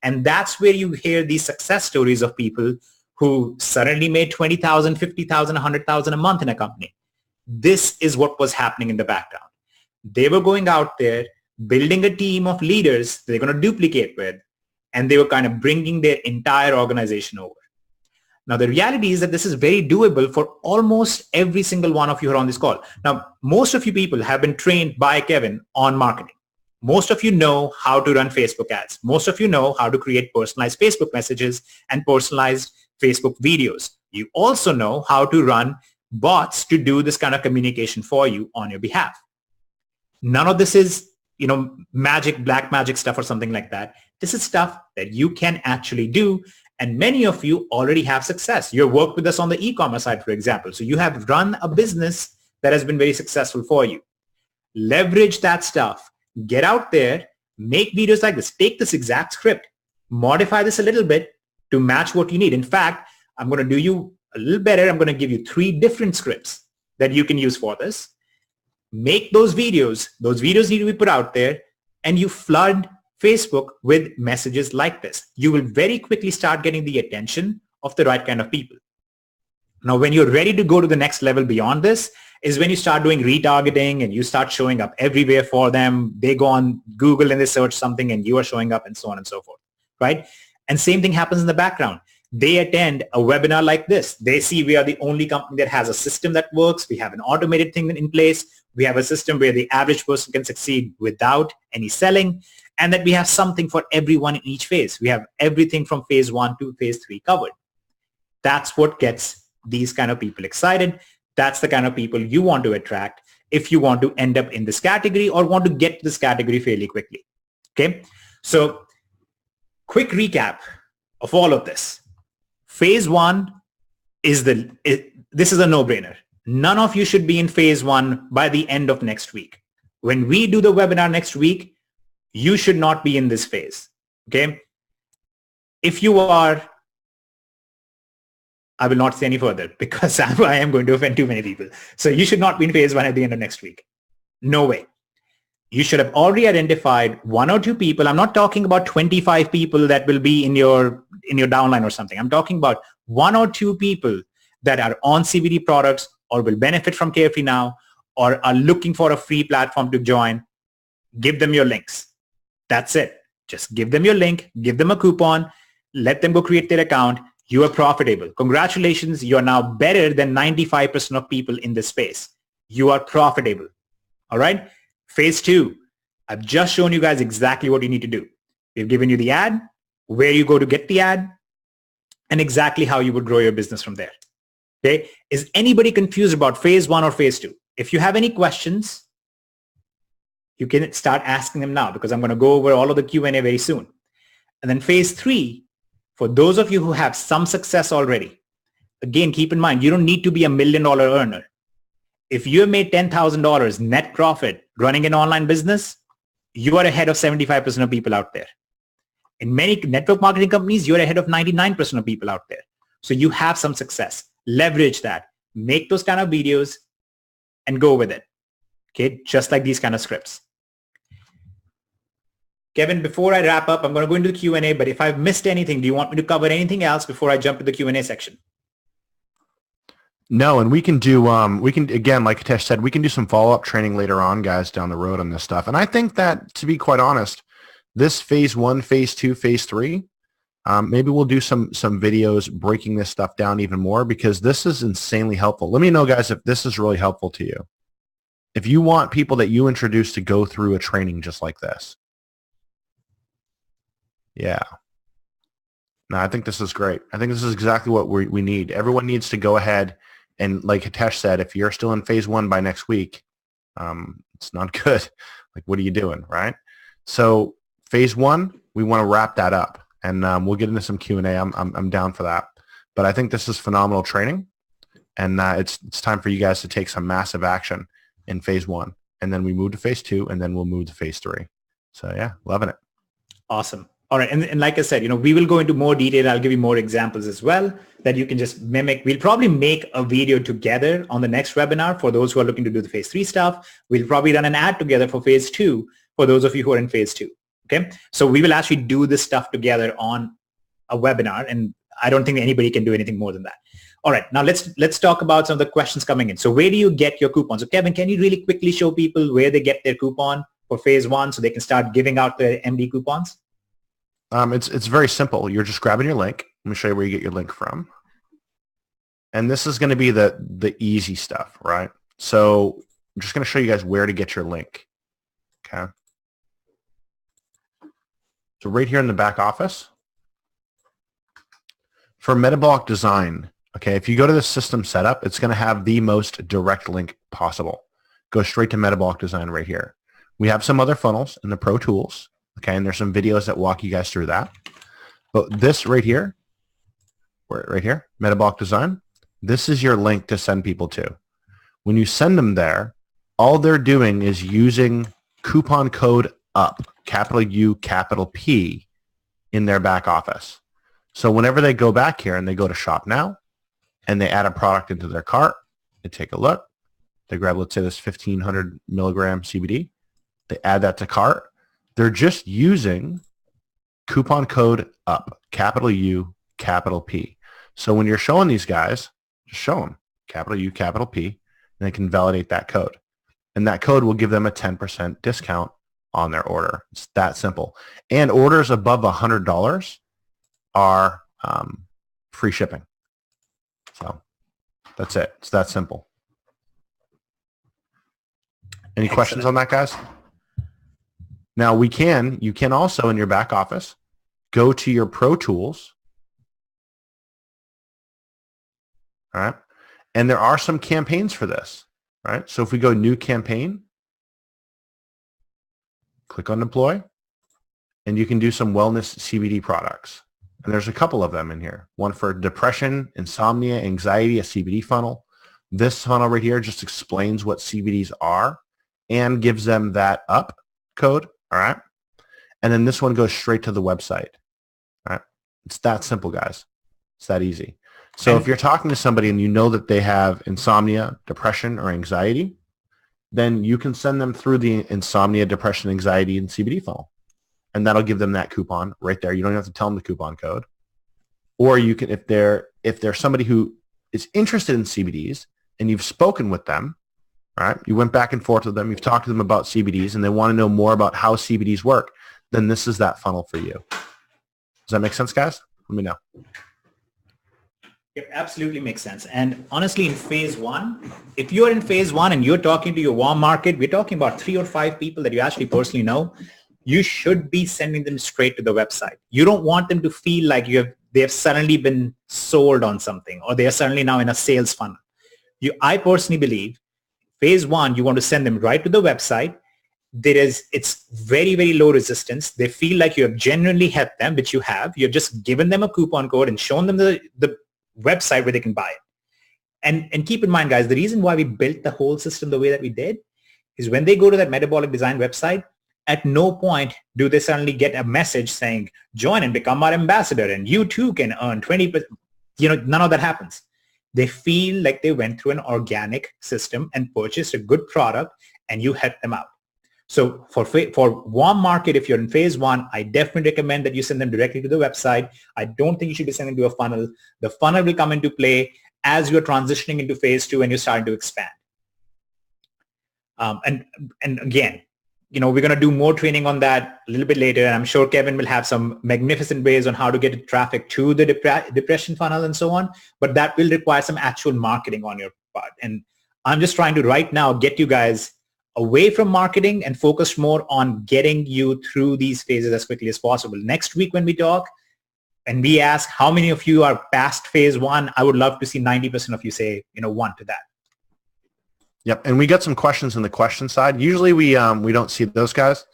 And that's where you hear these success stories of people who suddenly made 20,000, 50,000, 100,000 a month in a company. This is what was happening in the background. They were going out there, building a team of leaders they're going to duplicate with, and they were kind of bringing their entire organization over. Now, the reality is that this is very doable for almost every single one of you who are on this call. Now, most of you people have been trained by Kevin on marketing. Most of you know how to run Facebook ads. Most of you know how to create personalized Facebook messages and personalized Facebook videos. You also know how to run bots to do this kind of communication for you on your behalf. None of this is, magic, black magic stuff or something like that. This is stuff that you can actually do. And many of you already have success. You've worked with us on the e-commerce side, for example. So you have run a business that has been very successful for you. Leverage that stuff. Get out there, make videos like this. Take this exact script, modify this a little bit to match what you need. In fact, I'm going to do you a little better. I'm going to give you 3 different scripts that you can use for this. Make those videos. Those videos need to be put out there, and you flood Facebook with messages like this. You will very quickly start getting the attention of the right kind of people. Now, when you're ready to go to the next level beyond this is when you start doing retargeting and you start showing up everywhere for them. They go on Google and they search something and you are showing up and so on and so forth, right? And same thing happens in the background. They attend a webinar like this. They see we are the only company that has a system that works. We have an automated thing in place. We have a system where the average person can succeed without any selling, and that we have something for everyone in each phase. We have everything from phase 1 to phase 3 covered. That's what gets these kind of people excited. That's the kind of people you want to attract if you want to end up in this category or want to get to this category fairly quickly. Okay. So quick recap of all of this. Phase 1 is this is a no-brainer. None of you should be in phase 1 by the end of next week. When we do the webinar next week, you should not be in this phase. Okay. If you are, I will not say any further because I am going to offend too many people. So you should not be in phase 1 at the end of next week. No way. You should have already identified 1 or 2 people. I'm not talking about 25 people that will be in your downline or something. I'm talking about 1 or 2 people that are on CBD products or will benefit from Carefree Now or are looking for a free platform to join. Give them your links. That's it. Just give them your link, give them a coupon, let them go create their account. You are profitable. Congratulations. You are now better than 95% of people in this space. You are profitable. All right. Phase 2. I've just shown you guys exactly what you need to do. We've given you the ad, where you go to get the ad, and exactly how you would grow your business from there. Okay. Is anybody confused about phase 1 or phase 2? If you have any questions, you can start asking them now because I'm going to go over all of the Q&A very soon. And then phase 3, for those of you who have some success already, again, keep in mind, you don't need to be $1 million earner. If you have made $10,000 net profit running an online business, you are ahead of 75% of people out there. In many network marketing companies, you're ahead of 99% of people out there. So you have some success. Leverage that. Make those kind of videos and go with it. Okay, just like these kind of scripts. Kevin, before I wrap up, I'm going to go into the Q&A, but if I've missed anything, do you want me to cover anything else before I jump to the Q&A section? No, and we can do, again, like Hitesh said, we can do some follow-up training later on, guys, down the road on this stuff. And I think that, to be quite honest, this phase 1, phase 2, phase 3, maybe we'll do some videos breaking this stuff down even more because this is insanely helpful. Let me know, guys, if this is really helpful to you. If you want people that you introduce to go through a training just like this. Yeah. No, I think this is great. I think this is exactly what we need. Everyone needs to go ahead and, like Hitesh said, if you're still in phase 1 by next week, it's not good. Like, what are you doing, right? So phase 1, we want to wrap that up, and we'll get into some Q&A. I'm down for that. But I think this is phenomenal training. And it's time for you guys to take some massive action in phase 1. And then we move to phase 2, and then we'll move to phase 3. So yeah, loving it. Awesome. All right. And like I said, we will go into more detail. I'll give you more examples as well that you can just mimic. We'll probably make a video together on the next webinar for those who are looking to do the phase 3 stuff. We'll probably run an ad together for phase 2 for those of you who are in phase 2. Okay. So we will actually do this stuff together on a webinar, and I don't think anybody can do anything more than that. All right, now let's talk about some of the questions coming in. So where do you get your coupons? So Kevin, can you really quickly show people where they get their coupon for phase 1 so they can start giving out their MD coupons? It's very simple. You're just grabbing your link. Let me show you where you get your link from. And this is going to be the easy stuff, right? So I'm just going to show you guys where to get your link. Okay. So right here in the back office, for metabolic design, okay, if you go to the system setup, it's going to have the most direct link possible. Go straight to metabolic design right here. We have some other funnels in the Pro Tools, okay, and there's some videos that walk you guys through that. But this right here, metabolic design, this is your link to send people to. When you send them there, all they're doing is using coupon code UP, capital U, capital P, in their back office. So whenever they go back here and they go to shop now, and they add a product into their cart, they take a look, they grab, let's say, this 1,500 milligram CBD, they add that to cart, they're just using coupon code UP, capital U, capital P. So when you're showing these guys, just show them capital U, capital P, and they can validate that code. And that code will give them a 10% discount on their order. It's that simple. And orders above $100 are free shipping. So that's it. It's that simple. Any questions on that, guys? Now you can also in your back office go to your Pro Tools. All right. And there are some campaigns for this, right? So if we go new campaign, click on deploy, and you can do some wellness CBD products. And there's a couple of them in here. One for depression, insomnia, anxiety, a CBD funnel. This funnel right here just explains what CBDs are and gives them that UP code. All right. And then this one goes straight to the website. All right. It's that simple, guys. It's that easy. So if you're talking to somebody and you know that they have insomnia, depression, or anxiety, then you can send them through the insomnia, depression, anxiety, and CBD funnel. And that'll give them that coupon right there. You don't have to tell them the coupon code. Or you can, if they're somebody who is interested in CBDs and you've spoken with them, all right, you went back and forth with them, you've talked to them about CBDs and they want to know more about how CBDs work, then this is that funnel for you. Does that make sense, guys? Let me know. It absolutely makes sense. And honestly, in phase 1, if you're in phase 1 and you're talking to your warm market, we're talking about 3 or 5 people that you actually personally know, you should be sending them straight to the website. You don't want them to feel like they have suddenly been sold on something or they are suddenly now in a sales funnel. I personally believe phase 1, you want to send them right to the website. It's very, very low resistance. They feel like you have genuinely helped them, which you have. You've just given them a coupon code and shown them the website where they can buy it. And keep in mind, guys, the reason why we built the whole system the way that we did is when they go to that metabolic design website, at no point do they suddenly get a message saying, join and become our ambassador and you too can earn 20%. None of that happens. They feel like they went through an organic system and purchased a good product and you helped them out. So for warm market, if you're in phase 1, I definitely recommend that you send them directly to the website. I don't think you should be sending to a funnel. The funnel will come into play as you're transitioning into phase 2 and you're starting to expand. And again, we're going to do more training on that a little bit later. And I'm sure Kevin will have some magnificent ways on how to get traffic to the depression funnel and so on. But that will require some actual marketing on your part. And I'm just trying to right now get you guys away from marketing and focus more on getting you through these phases as quickly as possible. Next week when we talk and we ask how many of you are past phase 1, I would love to see 90% of you say, 1 to that. Yep, and we got some questions in the question side. Usually we don't see those guys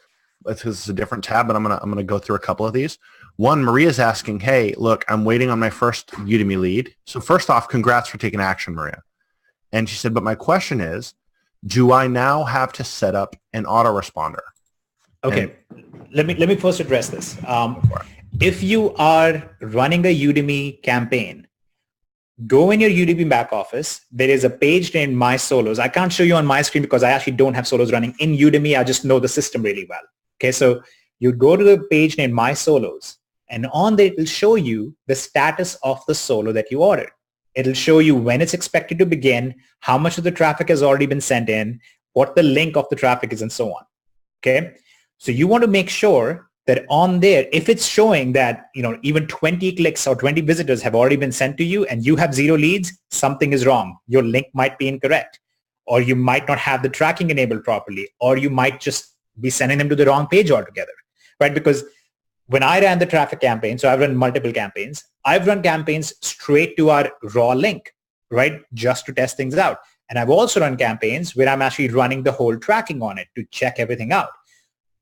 because it's a different tab, but I'm gonna go through a couple of these. One, Maria's asking, hey, look, I'm waiting on my first Udemy lead. So first off, congrats for taking action, Maria. And she said, but my question is, do I now have to set up an autoresponder? Okay, let me first address this. If you are running a Udemy campaign, go in your Udemy back office. There is a page named My Solos. I can't show you on my screen because I actually don't have solos running in Udemy. I just know the system really well. Okay, so you go to the page named My Solos, and on there it will show you the status of the solo that you ordered. It'll show you when it's expected to begin, how much of the traffic has already been sent in, what the link of the traffic is, and so on. Okay, so you want to make sure that on there, if it's showing that, even 20 clicks or 20 visitors have already been sent to you and you have 0 leads, something is wrong. Your link might be incorrect, or you might not have the tracking enabled properly, or you might just be sending them to the wrong page altogether, right? Because when I ran the traffic campaign, so I've run multiple campaigns, I've run campaigns straight to our raw link, right? Just to test things out. And I've also run campaigns where I'm actually running the whole tracking on it to check everything out.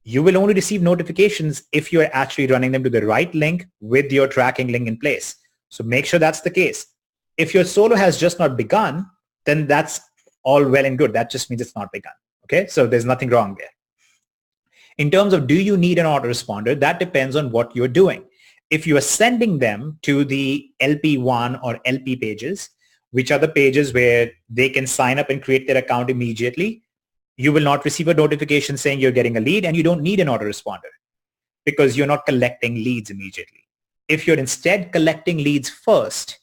You will only receive notifications if you're actually running them to the right link with your tracking link in place. So make sure that's the case. If your solo has just not begun, then that's all well and good. That just means it's not begun. Okay, so there's nothing wrong there. In terms of do you need an autoresponder, that depends on what you're doing. If you are sending them to the LP1 or LP pages, which are the pages where they can sign up and create their account immediately, you will not receive a notification saying you're getting a lead, and you don't need an autoresponder because you're not collecting leads immediately. If you're instead collecting leads first,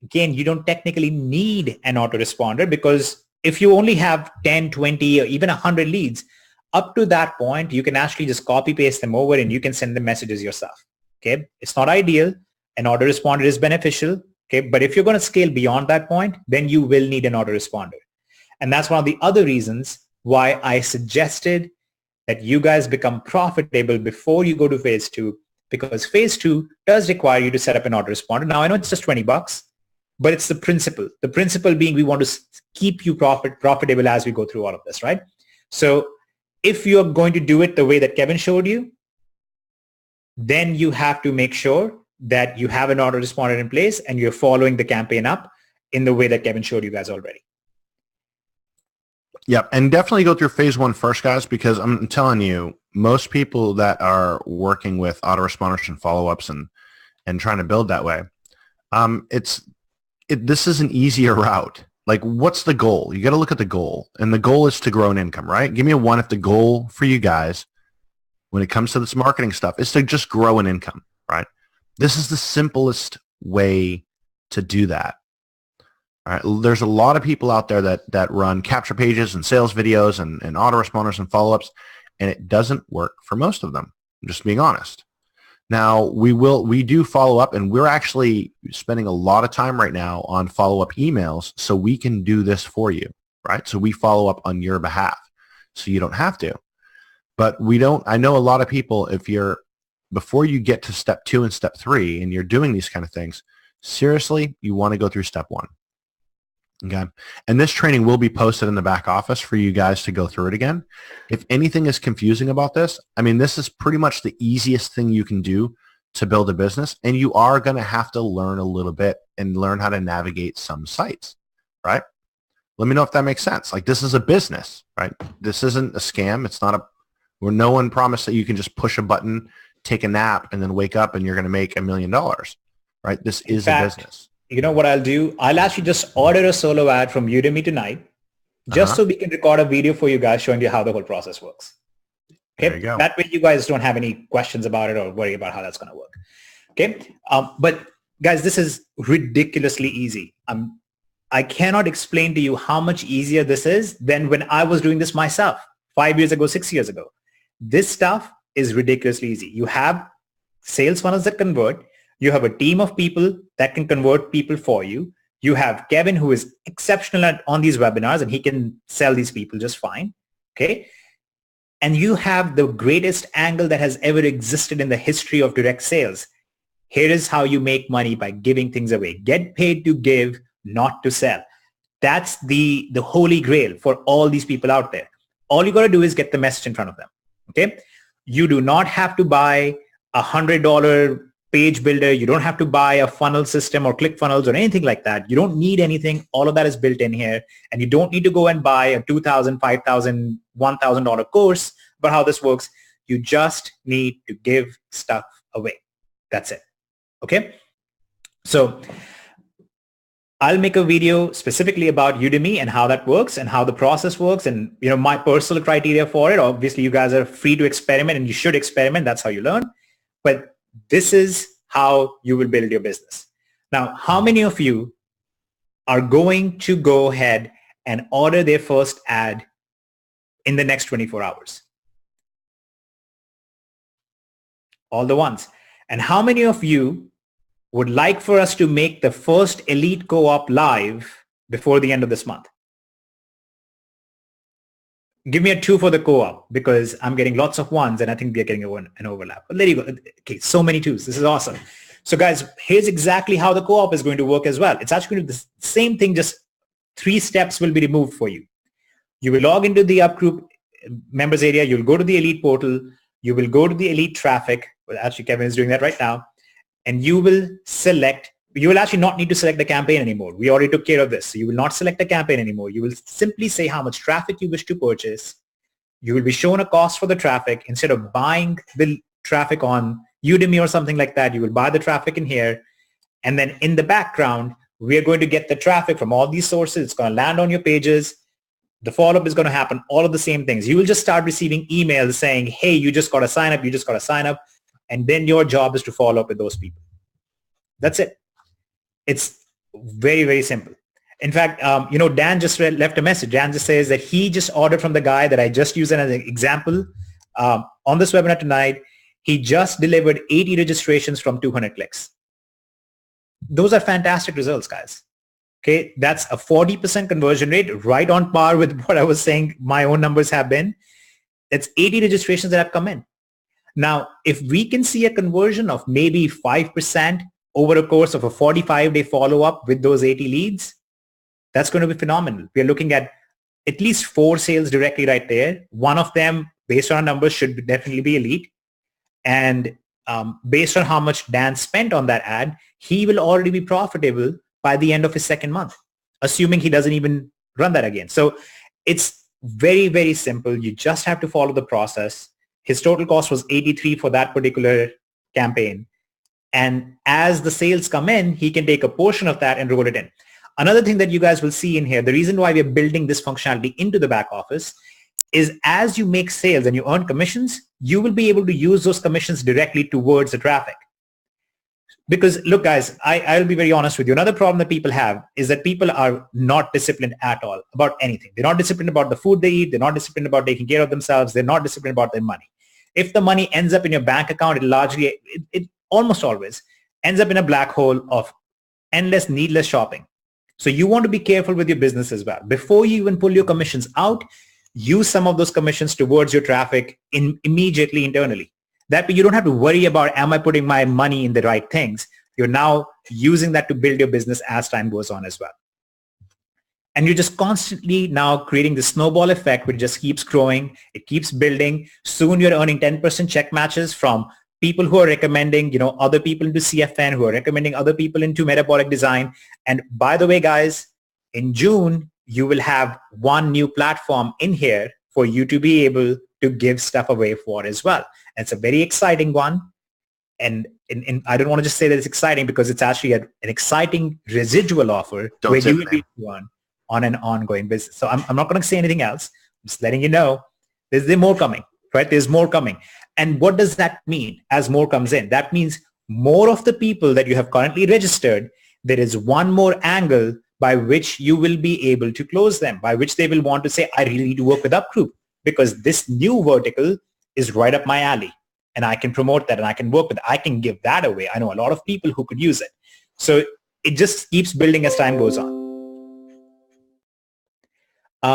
again, you don't technically need an autoresponder, because if you only have 10, 20, or even 100 leads, up to that point, you can actually just copy paste them over and you can send them messages yourself. Okay, it's not ideal. An autoresponder is beneficial. Okay, but if you're going to scale beyond that point, then you will need an autoresponder. And that's one of the other reasons why I suggested that you guys become profitable before you go to phase 2, because phase 2 does require you to set up an autoresponder. Now, I know it's just $20, but it's the principle. The principle being we want to keep you profitable as we go through all of this, right? So if you're going to do it the way that Kevin showed you, then you have to make sure that you have an autoresponder in place and you're following the campaign up in the way that Kevin showed you guys already. Yep, and definitely go through phase 1 first, guys, because I'm telling you, most people that are working with autoresponders and follow-ups and trying to build that way, this is an easier route. Like, what's the goal? You got to look at the goal, and the goal is to grow an income, right? Give me a 1 if the goal for you guys when it comes to this marketing stuff is to just grow an income, right? This is the simplest way to do that. All right, there's a lot of people out there that run capture pages and sales videos and autoresponders and follow-ups, and it doesn't work for most of them. I'm just being honest. Now, we do follow up, and we're actually spending a lot of time right now on follow-up emails so we can do this for you, right? So we follow up on your behalf so you don't have to. But I know a lot of people, before you get to step 2 and step 3 and you're doing these kind of things, seriously, you want to go through step 1. Okay. And this training will be posted in the back office for you guys to go through it again. If anything is confusing about this, this is pretty much the easiest thing you can do to build a business. And you are going to have to learn a little bit and learn how to navigate some sites, right? Let me know if that makes sense. Like, this is a business, right? This isn't a scam. It's not where no one promised that you can just push a button, take a nap, and then wake up and you're going to make $1 million, right? This is a business. You know what I'll do? I'll actually just order a solo ad from Udemy tonight, just so we can record a video for you guys showing you how the whole process works. Okay? There you go. That way you guys don't have any questions about it or worry about how that's going to work. Okay? But guys, this is ridiculously easy. I cannot explain to you how much easier this is than when I was doing this myself 5 years ago, 6 years ago. This stuff is ridiculously easy. You have sales funnels that convert. You have a team of people that can convert people for you. You have Kevin, who is exceptional on these webinars, and he can sell these people just fine. Okay. And you have the greatest angle that has ever existed in the history of direct sales. Here is how you make money by giving things away. Get paid to give, not to sell. That's the holy grail for all these people out there. All you got to do is get the message in front of them. Okay. You do not have to buy $100 page builder. You don't have to buy a funnel system or ClickFunnels or anything like that. You don't need anything. All of that is built in here. And you don't need to go and buy a $2,000, $5,000, $1,000 course about how this works. You just need to give stuff away. That's it. Okay. So I'll make a video specifically about Udemy and how that works and how the process works and, you know, my personal criteria for it. Obviously, you guys are free to experiment and you should experiment. That's how you learn. But this is how you will build your business. Now, how many of you are going to go ahead and order their first ad in the next 24 hours? All the ones. And how many of you would like for us to make the first Elite Co-op live before the end of this month? Give me a 2 for the co-op because I'm getting lots of ones and I think we're getting an overlap. But there you go. Okay, so many 2s. This is awesome. So guys, here's exactly how the co-op is going to work as well. It's actually going to be the same thing, just 3 steps will be removed for you. You will log into the UpGroup members area. You'll go to the Elite portal. You will go to the Elite traffic. Well, actually, Kevin is doing that right now. And you will select, you will actually not need to select the campaign anymore. We already took care of this. So you will not select a campaign anymore. You will simply say how much traffic you wish to purchase. You will be shown a cost for the traffic. Instead of buying the traffic on Udemy or something like that, you will buy the traffic in here. And then in the background, we are going to get the traffic from all these sources. It's going to land on your pages. The follow-up is going to happen, all of the same things. You will just start receiving emails saying, hey, you just got to sign up. You just got to sign up. And then your job is to follow up with those people. That's it. It's very, very simple. In fact, you know, Dan just left a message. Dan just says that he just ordered from the guy that I just used as an example on this webinar tonight. He just delivered 80 registrations from 200 clicks. Those are fantastic results, guys. Okay, that's a 40% conversion rate, right on par with what I was saying my own numbers have been. It's 80 registrations that have come in. Now, if we can see a conversion of maybe 5% over a course of a 45-day follow-up with those 80 leads, that's going to be phenomenal. We are looking at least 4 sales directly right there. One of them, based on our numbers, should definitely be Elite. And based on how much Dan spent on that ad, he will already be profitable by the end of his 2nd month, assuming he doesn't even run that again. So it's very, very simple. You just have to follow the process. His total cost was 83 for that particular campaign. And as the sales come in, he can take a portion of that and roll it in. Another thing that you guys will see in here, the reason why we're building this functionality into the back office is as you make sales and you earn commissions, you will be able to use those commissions directly towards the traffic. Because look, guys, I'll be very honest with you. Another problem that people have is that people are not disciplined at all about anything. They're not disciplined about the food they eat. They're not disciplined about taking care of themselves. They're not disciplined about their money. If the money ends up in your bank account, it almost always ends up in a black hole of endless, needless shopping. So you want to be careful with your business as well. Before you even pull your commissions out, use some of those commissions towards your traffic immediately internally. That way you don't have to worry about, am I putting my money in the right things? You're now using that to build your business as time goes on as well. And you're just constantly now creating the snowball effect, which just keeps growing. It keeps building. Soon you're earning 10% check matches from people who are recommending, you know, other people into CFN, who are recommending other people into metabolic design. And by the way, guys, in June, you will have one new platform in here for you to be able to give stuff away for as well. And it's a very exciting one. And I don't want to just say that it's exciting because it's actually an exciting residual offer where you will be on an ongoing business. So I'm not going to say anything else. I'm just letting you know there's more coming, right? There's more coming. And what does that mean as more comes in? That means more of the people that you have currently registered, there is one more angle by which you will be able to close them, by which they will want to say, I really need to work with UpGroup because this new vertical is right up my alley and I can promote that and I can work with it. I can give that away. I know a lot of people who could use it. So it just keeps building as time goes on.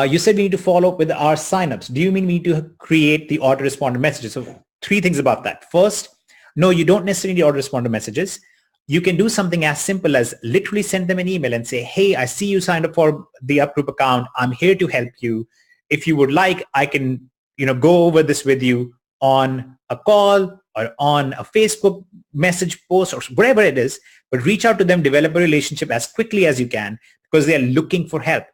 You said we need to follow up with our signups. Do you mean we need to create the autoresponder messages? So 3 things about that. First, no, you don't necessarily need autoresponder messages. You can do something as simple as literally send them an email and say, hey, I see you signed up for the UpGroup account. I'm here to help you. If you would like, I can, go over this with you on a call or on a Facebook message post or whatever it is, but reach out to them, develop a relationship as quickly as you can because they are looking for help.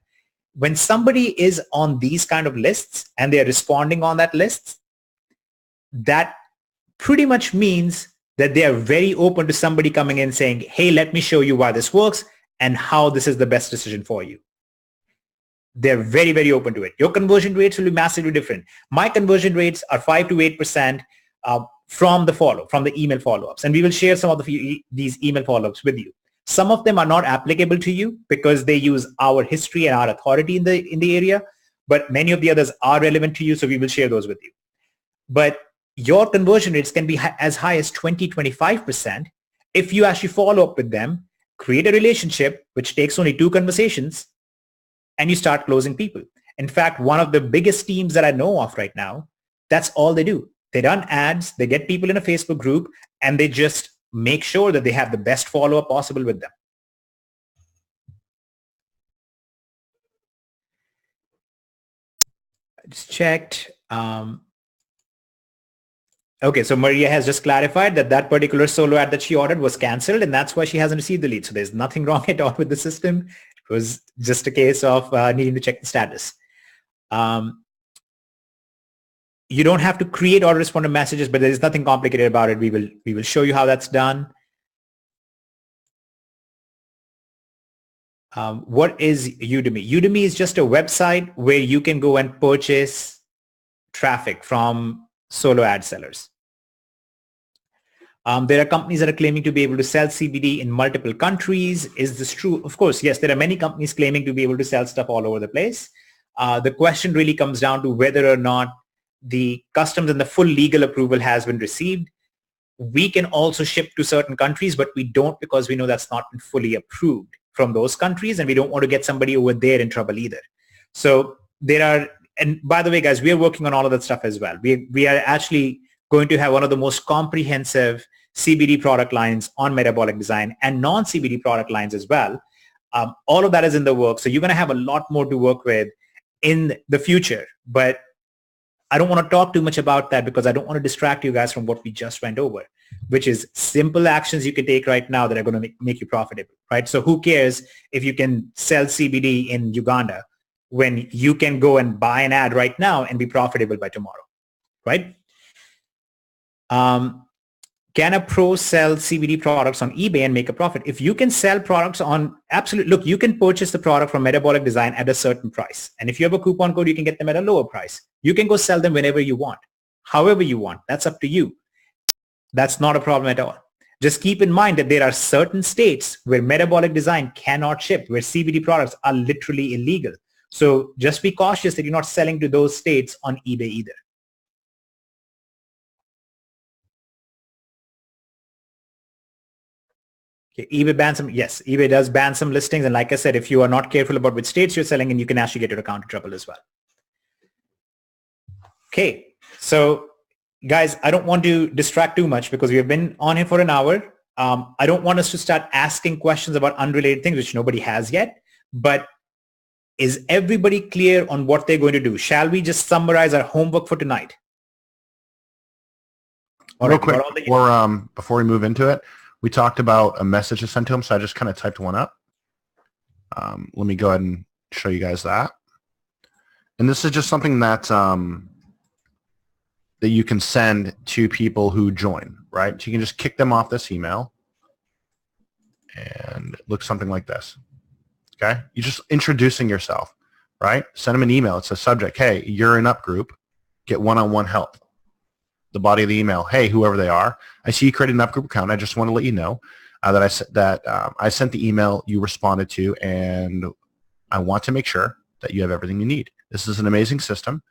When somebody is on these kind of lists and they are responding on that list, that pretty much means that they are very open to somebody coming in saying, hey, let me show you why this works and how this is the best decision for you. They're very, very open to it. Your conversion rates will be massively different. My conversion rates are 5 to 8% from the email follow-ups. And we will share some of these email follow-ups with you. Some of them are not applicable to you because they use our history and our authority in the area, but many of the others are relevant to you, so we will share those with you. But your conversion rates can be as high as 20, 25% if you actually follow up with them, create a relationship, which takes only 2 conversations, and you start closing people. In fact, one of the biggest teams that I know of right now, that's all they do. They run ads, they get people in a Facebook group, and they just make sure that they have the best follow-up possible with them. I just checked. Okay, so Maria has just clarified that particular solo ad that she ordered was canceled, and that's why she hasn't received the lead. So there's nothing wrong at all with the system. It was just a case of needing to check the status. You don't have to create autoresponder messages, but there is nothing complicated about it. We will show you how that's done. What is Udemy? Udemy is just a website where you can go and purchase traffic from solo ad sellers. There are companies that are claiming to be able to sell CBD in multiple countries. Is this true? Of course, yes, there are many companies claiming to be able to sell stuff all over the place. The question really comes down to whether or not the customs and the full legal approval has been received. We can also ship to certain countries, but we don't because we know that's not been fully approved from those countries, and we don't want to get somebody over there in trouble either. So there are, and by the way, guys, we are working on all of that stuff as well. We are actually going to have one of the most comprehensive CBD product lines on Metabolic Design and non-CBD product lines as well. All of that is in the works. So you're going to have a lot more to work with in the future, but I don't want to talk too much about that because I don't want to distract you guys from what we just went over, which is simple actions you can take right now that are going to make you profitable, right? So who cares if you can sell CBD in Uganda when you can go and buy an ad right now and be profitable by tomorrow, right? Can a pro sell CBD products on eBay and make a profit? If you can sell products on, absolutely, look, you can purchase the product from Metabolic Design at a certain price. And if you have a coupon code, you can get them at a lower price. You can go sell them whenever you want, however you want. That's up to you. That's not a problem at all. Just keep in mind that there are certain states where Metabolic Design cannot ship, where CBD products are literally illegal. So just be cautious that you're not selling to those states on eBay either. eBay bans some, yes, eBay does ban some listings. And like I said, if you are not careful about which states you're selling in, you can actually get your account in trouble as well. Okay, so guys, I don't want to distract too much because we have been on here for an hour. I don't want us to start asking questions about unrelated things, which nobody has yet. But is everybody clear on what they're going to do? Shall we just summarize our homework for tonight? Real quick, before we move into it, we talked about a message to send to them, so I just kind of typed one up. Let me go ahead and show you guys that. And this is just something that that you can send to people who join, right? So you can just kick them off this email, and it looks something like this. Okay, you're just introducing yourself, right? Send them an email. It's a subject. Hey, you're in Up Group. Get one-on-one help. The body of the email. Hey, whoever they are. I see you created an Up Group account. I just want to let you know that I sent the email you responded to, and I want to make sure that you have everything you need. This is an amazing system,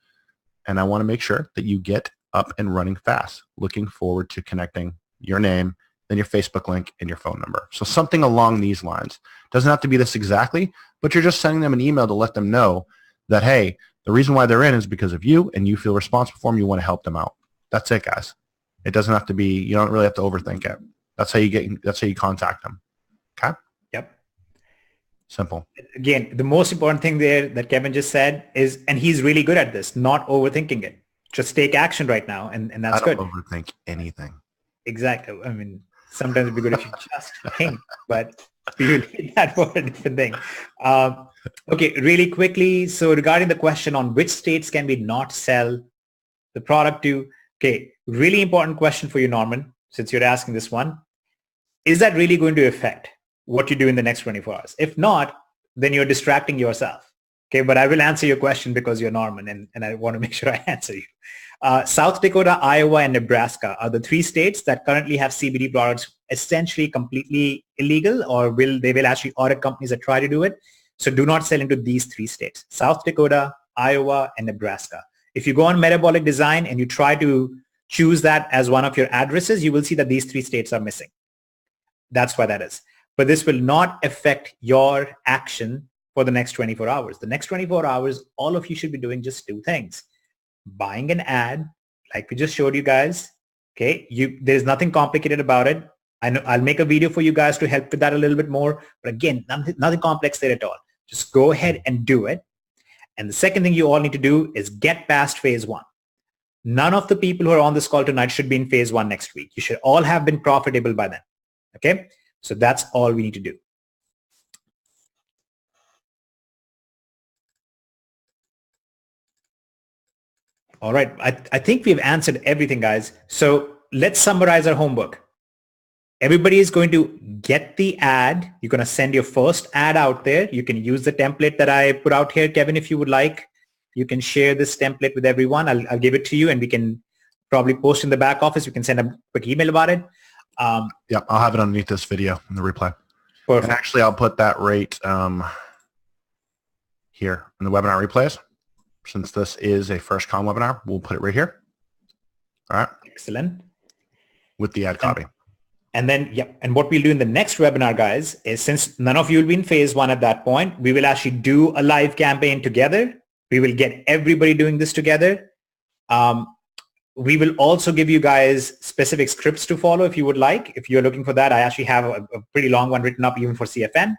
and I want to make sure that you get up and running fast. Looking forward to connecting your name, then your Facebook link, and your phone number. So something along these lines. Doesn't have to be this exactly, but you're just sending them an email to let them know that, hey, the reason why they're in is because of you, and you feel responsible for them. You want to help them out. That's it, guys. It doesn't have to be, you don't really have to overthink it. That's how you contact them. Okay? Yep. Simple. Again, the most important thing there that Kevin just said is, and he's really good at this, not overthinking it. just take action right now, and that's good. I don't overthink anything. Exactly. I mean, sometimes it'd be good if you just think, but we will leave that for a different thing. Okay, really quickly. So regarding the question on which states can we not sell the product to? Okay, really important question for you, Norman, since you're asking this one. Is that really going to affect what you do in the next 24 hours? If not, then you're distracting yourself. Okay, but I will answer your question because you're Norman, and I want to make sure I answer you. South Dakota, Iowa, and Nebraska are the 3 states that currently have CBD products essentially completely illegal, or they will actually audit companies that try to do it. So do not sell into these 3 states: South Dakota, Iowa, and Nebraska. If you go on Metabolic Design and you try to choose that as one of your addresses, you will see that these 3 states are missing. That's why that is. But this will not affect your action for the next 24 hours. The next 24 hours, all of you should be doing just 2 things. Buying an ad, like we just showed you guys. Okay, there's nothing complicated about it. I know I'll make a video for you guys to help with that a little bit more. But again, nothing complex there at all. Just go ahead and do it. And the second thing you all need to do is get past phase 1. None of the people who are on this call tonight should be in phase 1 next week. You should all have been profitable by then. Okay, so that's all we need to do. All right, I think we've answered everything, guys. So let's summarize our homework. Everybody is going to get the ad. You're going to send your first ad out there. You can use the template that I put out here, Kevin, if you would like. You can share this template with everyone. I'll give it to you, and we can probably post in the back office. We can send a quick email about it. Yeah, I'll have it underneath this video in the replay. Perfect. And actually, I'll put that rate here in the webinar replays. Since this is a first com webinar, we'll put it right here. All right. Excellent. With the ad copy. And then, yeah, and what we'll do in the next webinar, guys, is since none of you will be in phase 1 at that point, we will actually do a live campaign together. We will get everybody doing this together. We will also give you guys specific scripts to follow if you would like. If you're looking for that, I actually have a pretty long one written up even for CFN.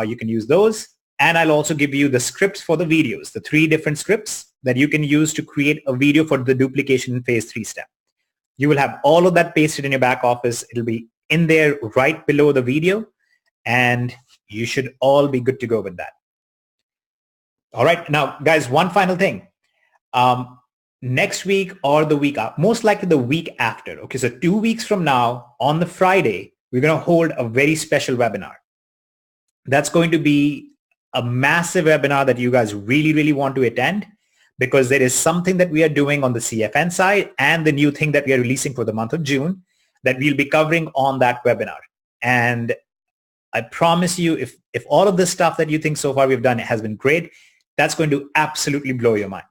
You can use those. And I'll also give you the scripts for the videos, the 3 different scripts that you can use to create a video for the duplication in phase 3 step. You will have all of that pasted in your back office. It'll be in there right below the video, and you should all be good to go with that. All right. Now, guys, one final thing. Next week or the week after, most likely the week after. Okay, so 2 weeks from now on the Friday, we're going to hold a very special webinar. That's going to be a massive webinar that you guys really, really want to attend, because there is something that we are doing on the CFN side and the new thing that we are releasing for the month of June that we'll be covering on that webinar. And I promise you, if all of this stuff that you think so far we've done has been great, that's going to absolutely blow your mind.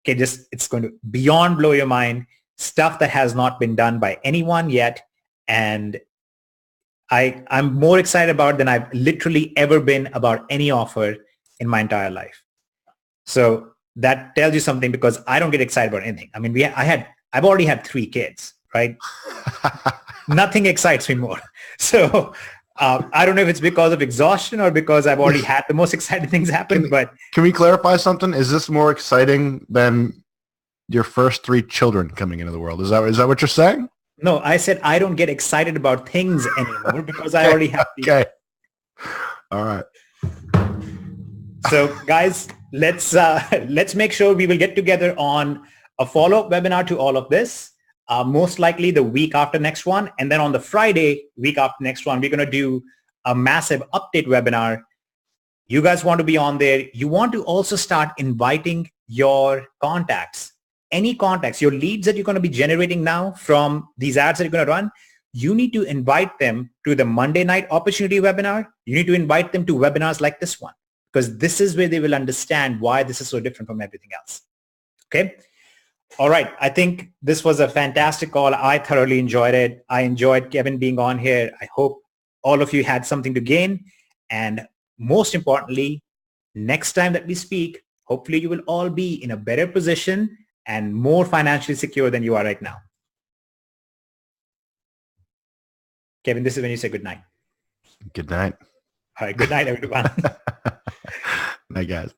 Okay, it's going to beyond blow your mind, stuff that has not been done by anyone yet. And I'm more excited about it than I've literally ever been about any offer in my entire life. So that tells you something, because I don't get excited about anything. I mean, I've already had 3 kids, right? Nothing excites me more. So I don't know if it's because of exhaustion or because I've already had the most exciting things happen. But can we clarify something? Is this more exciting than your first 3 children coming into the world? Is that what you're saying? No, I said I don't get excited about things anymore because I already have the... Okay. All right. So guys, let's make sure we will get together on a follow-up webinar to all of this, most likely the week after next one. And then on the Friday, week after next one, we're going to do a massive update webinar. You guys want to be on there. You want to also start inviting your contacts. Any contacts, your leads that you're going to be generating now from these ads that you're going to run, you need to invite them to the Monday night opportunity webinar. You need to invite them to webinars like this one, because this is where they will understand why this is so different from everything else. Okay. All right. I think this was a fantastic call. I thoroughly enjoyed it. I enjoyed Kevin being on here. I hope all of you had something to gain. And most importantly, next time that we speak, hopefully you will all be in a better position and more financially secure than you are right now. Kevin, this is when you say good night. Good night. All right. Good night, everyone. Night, guys.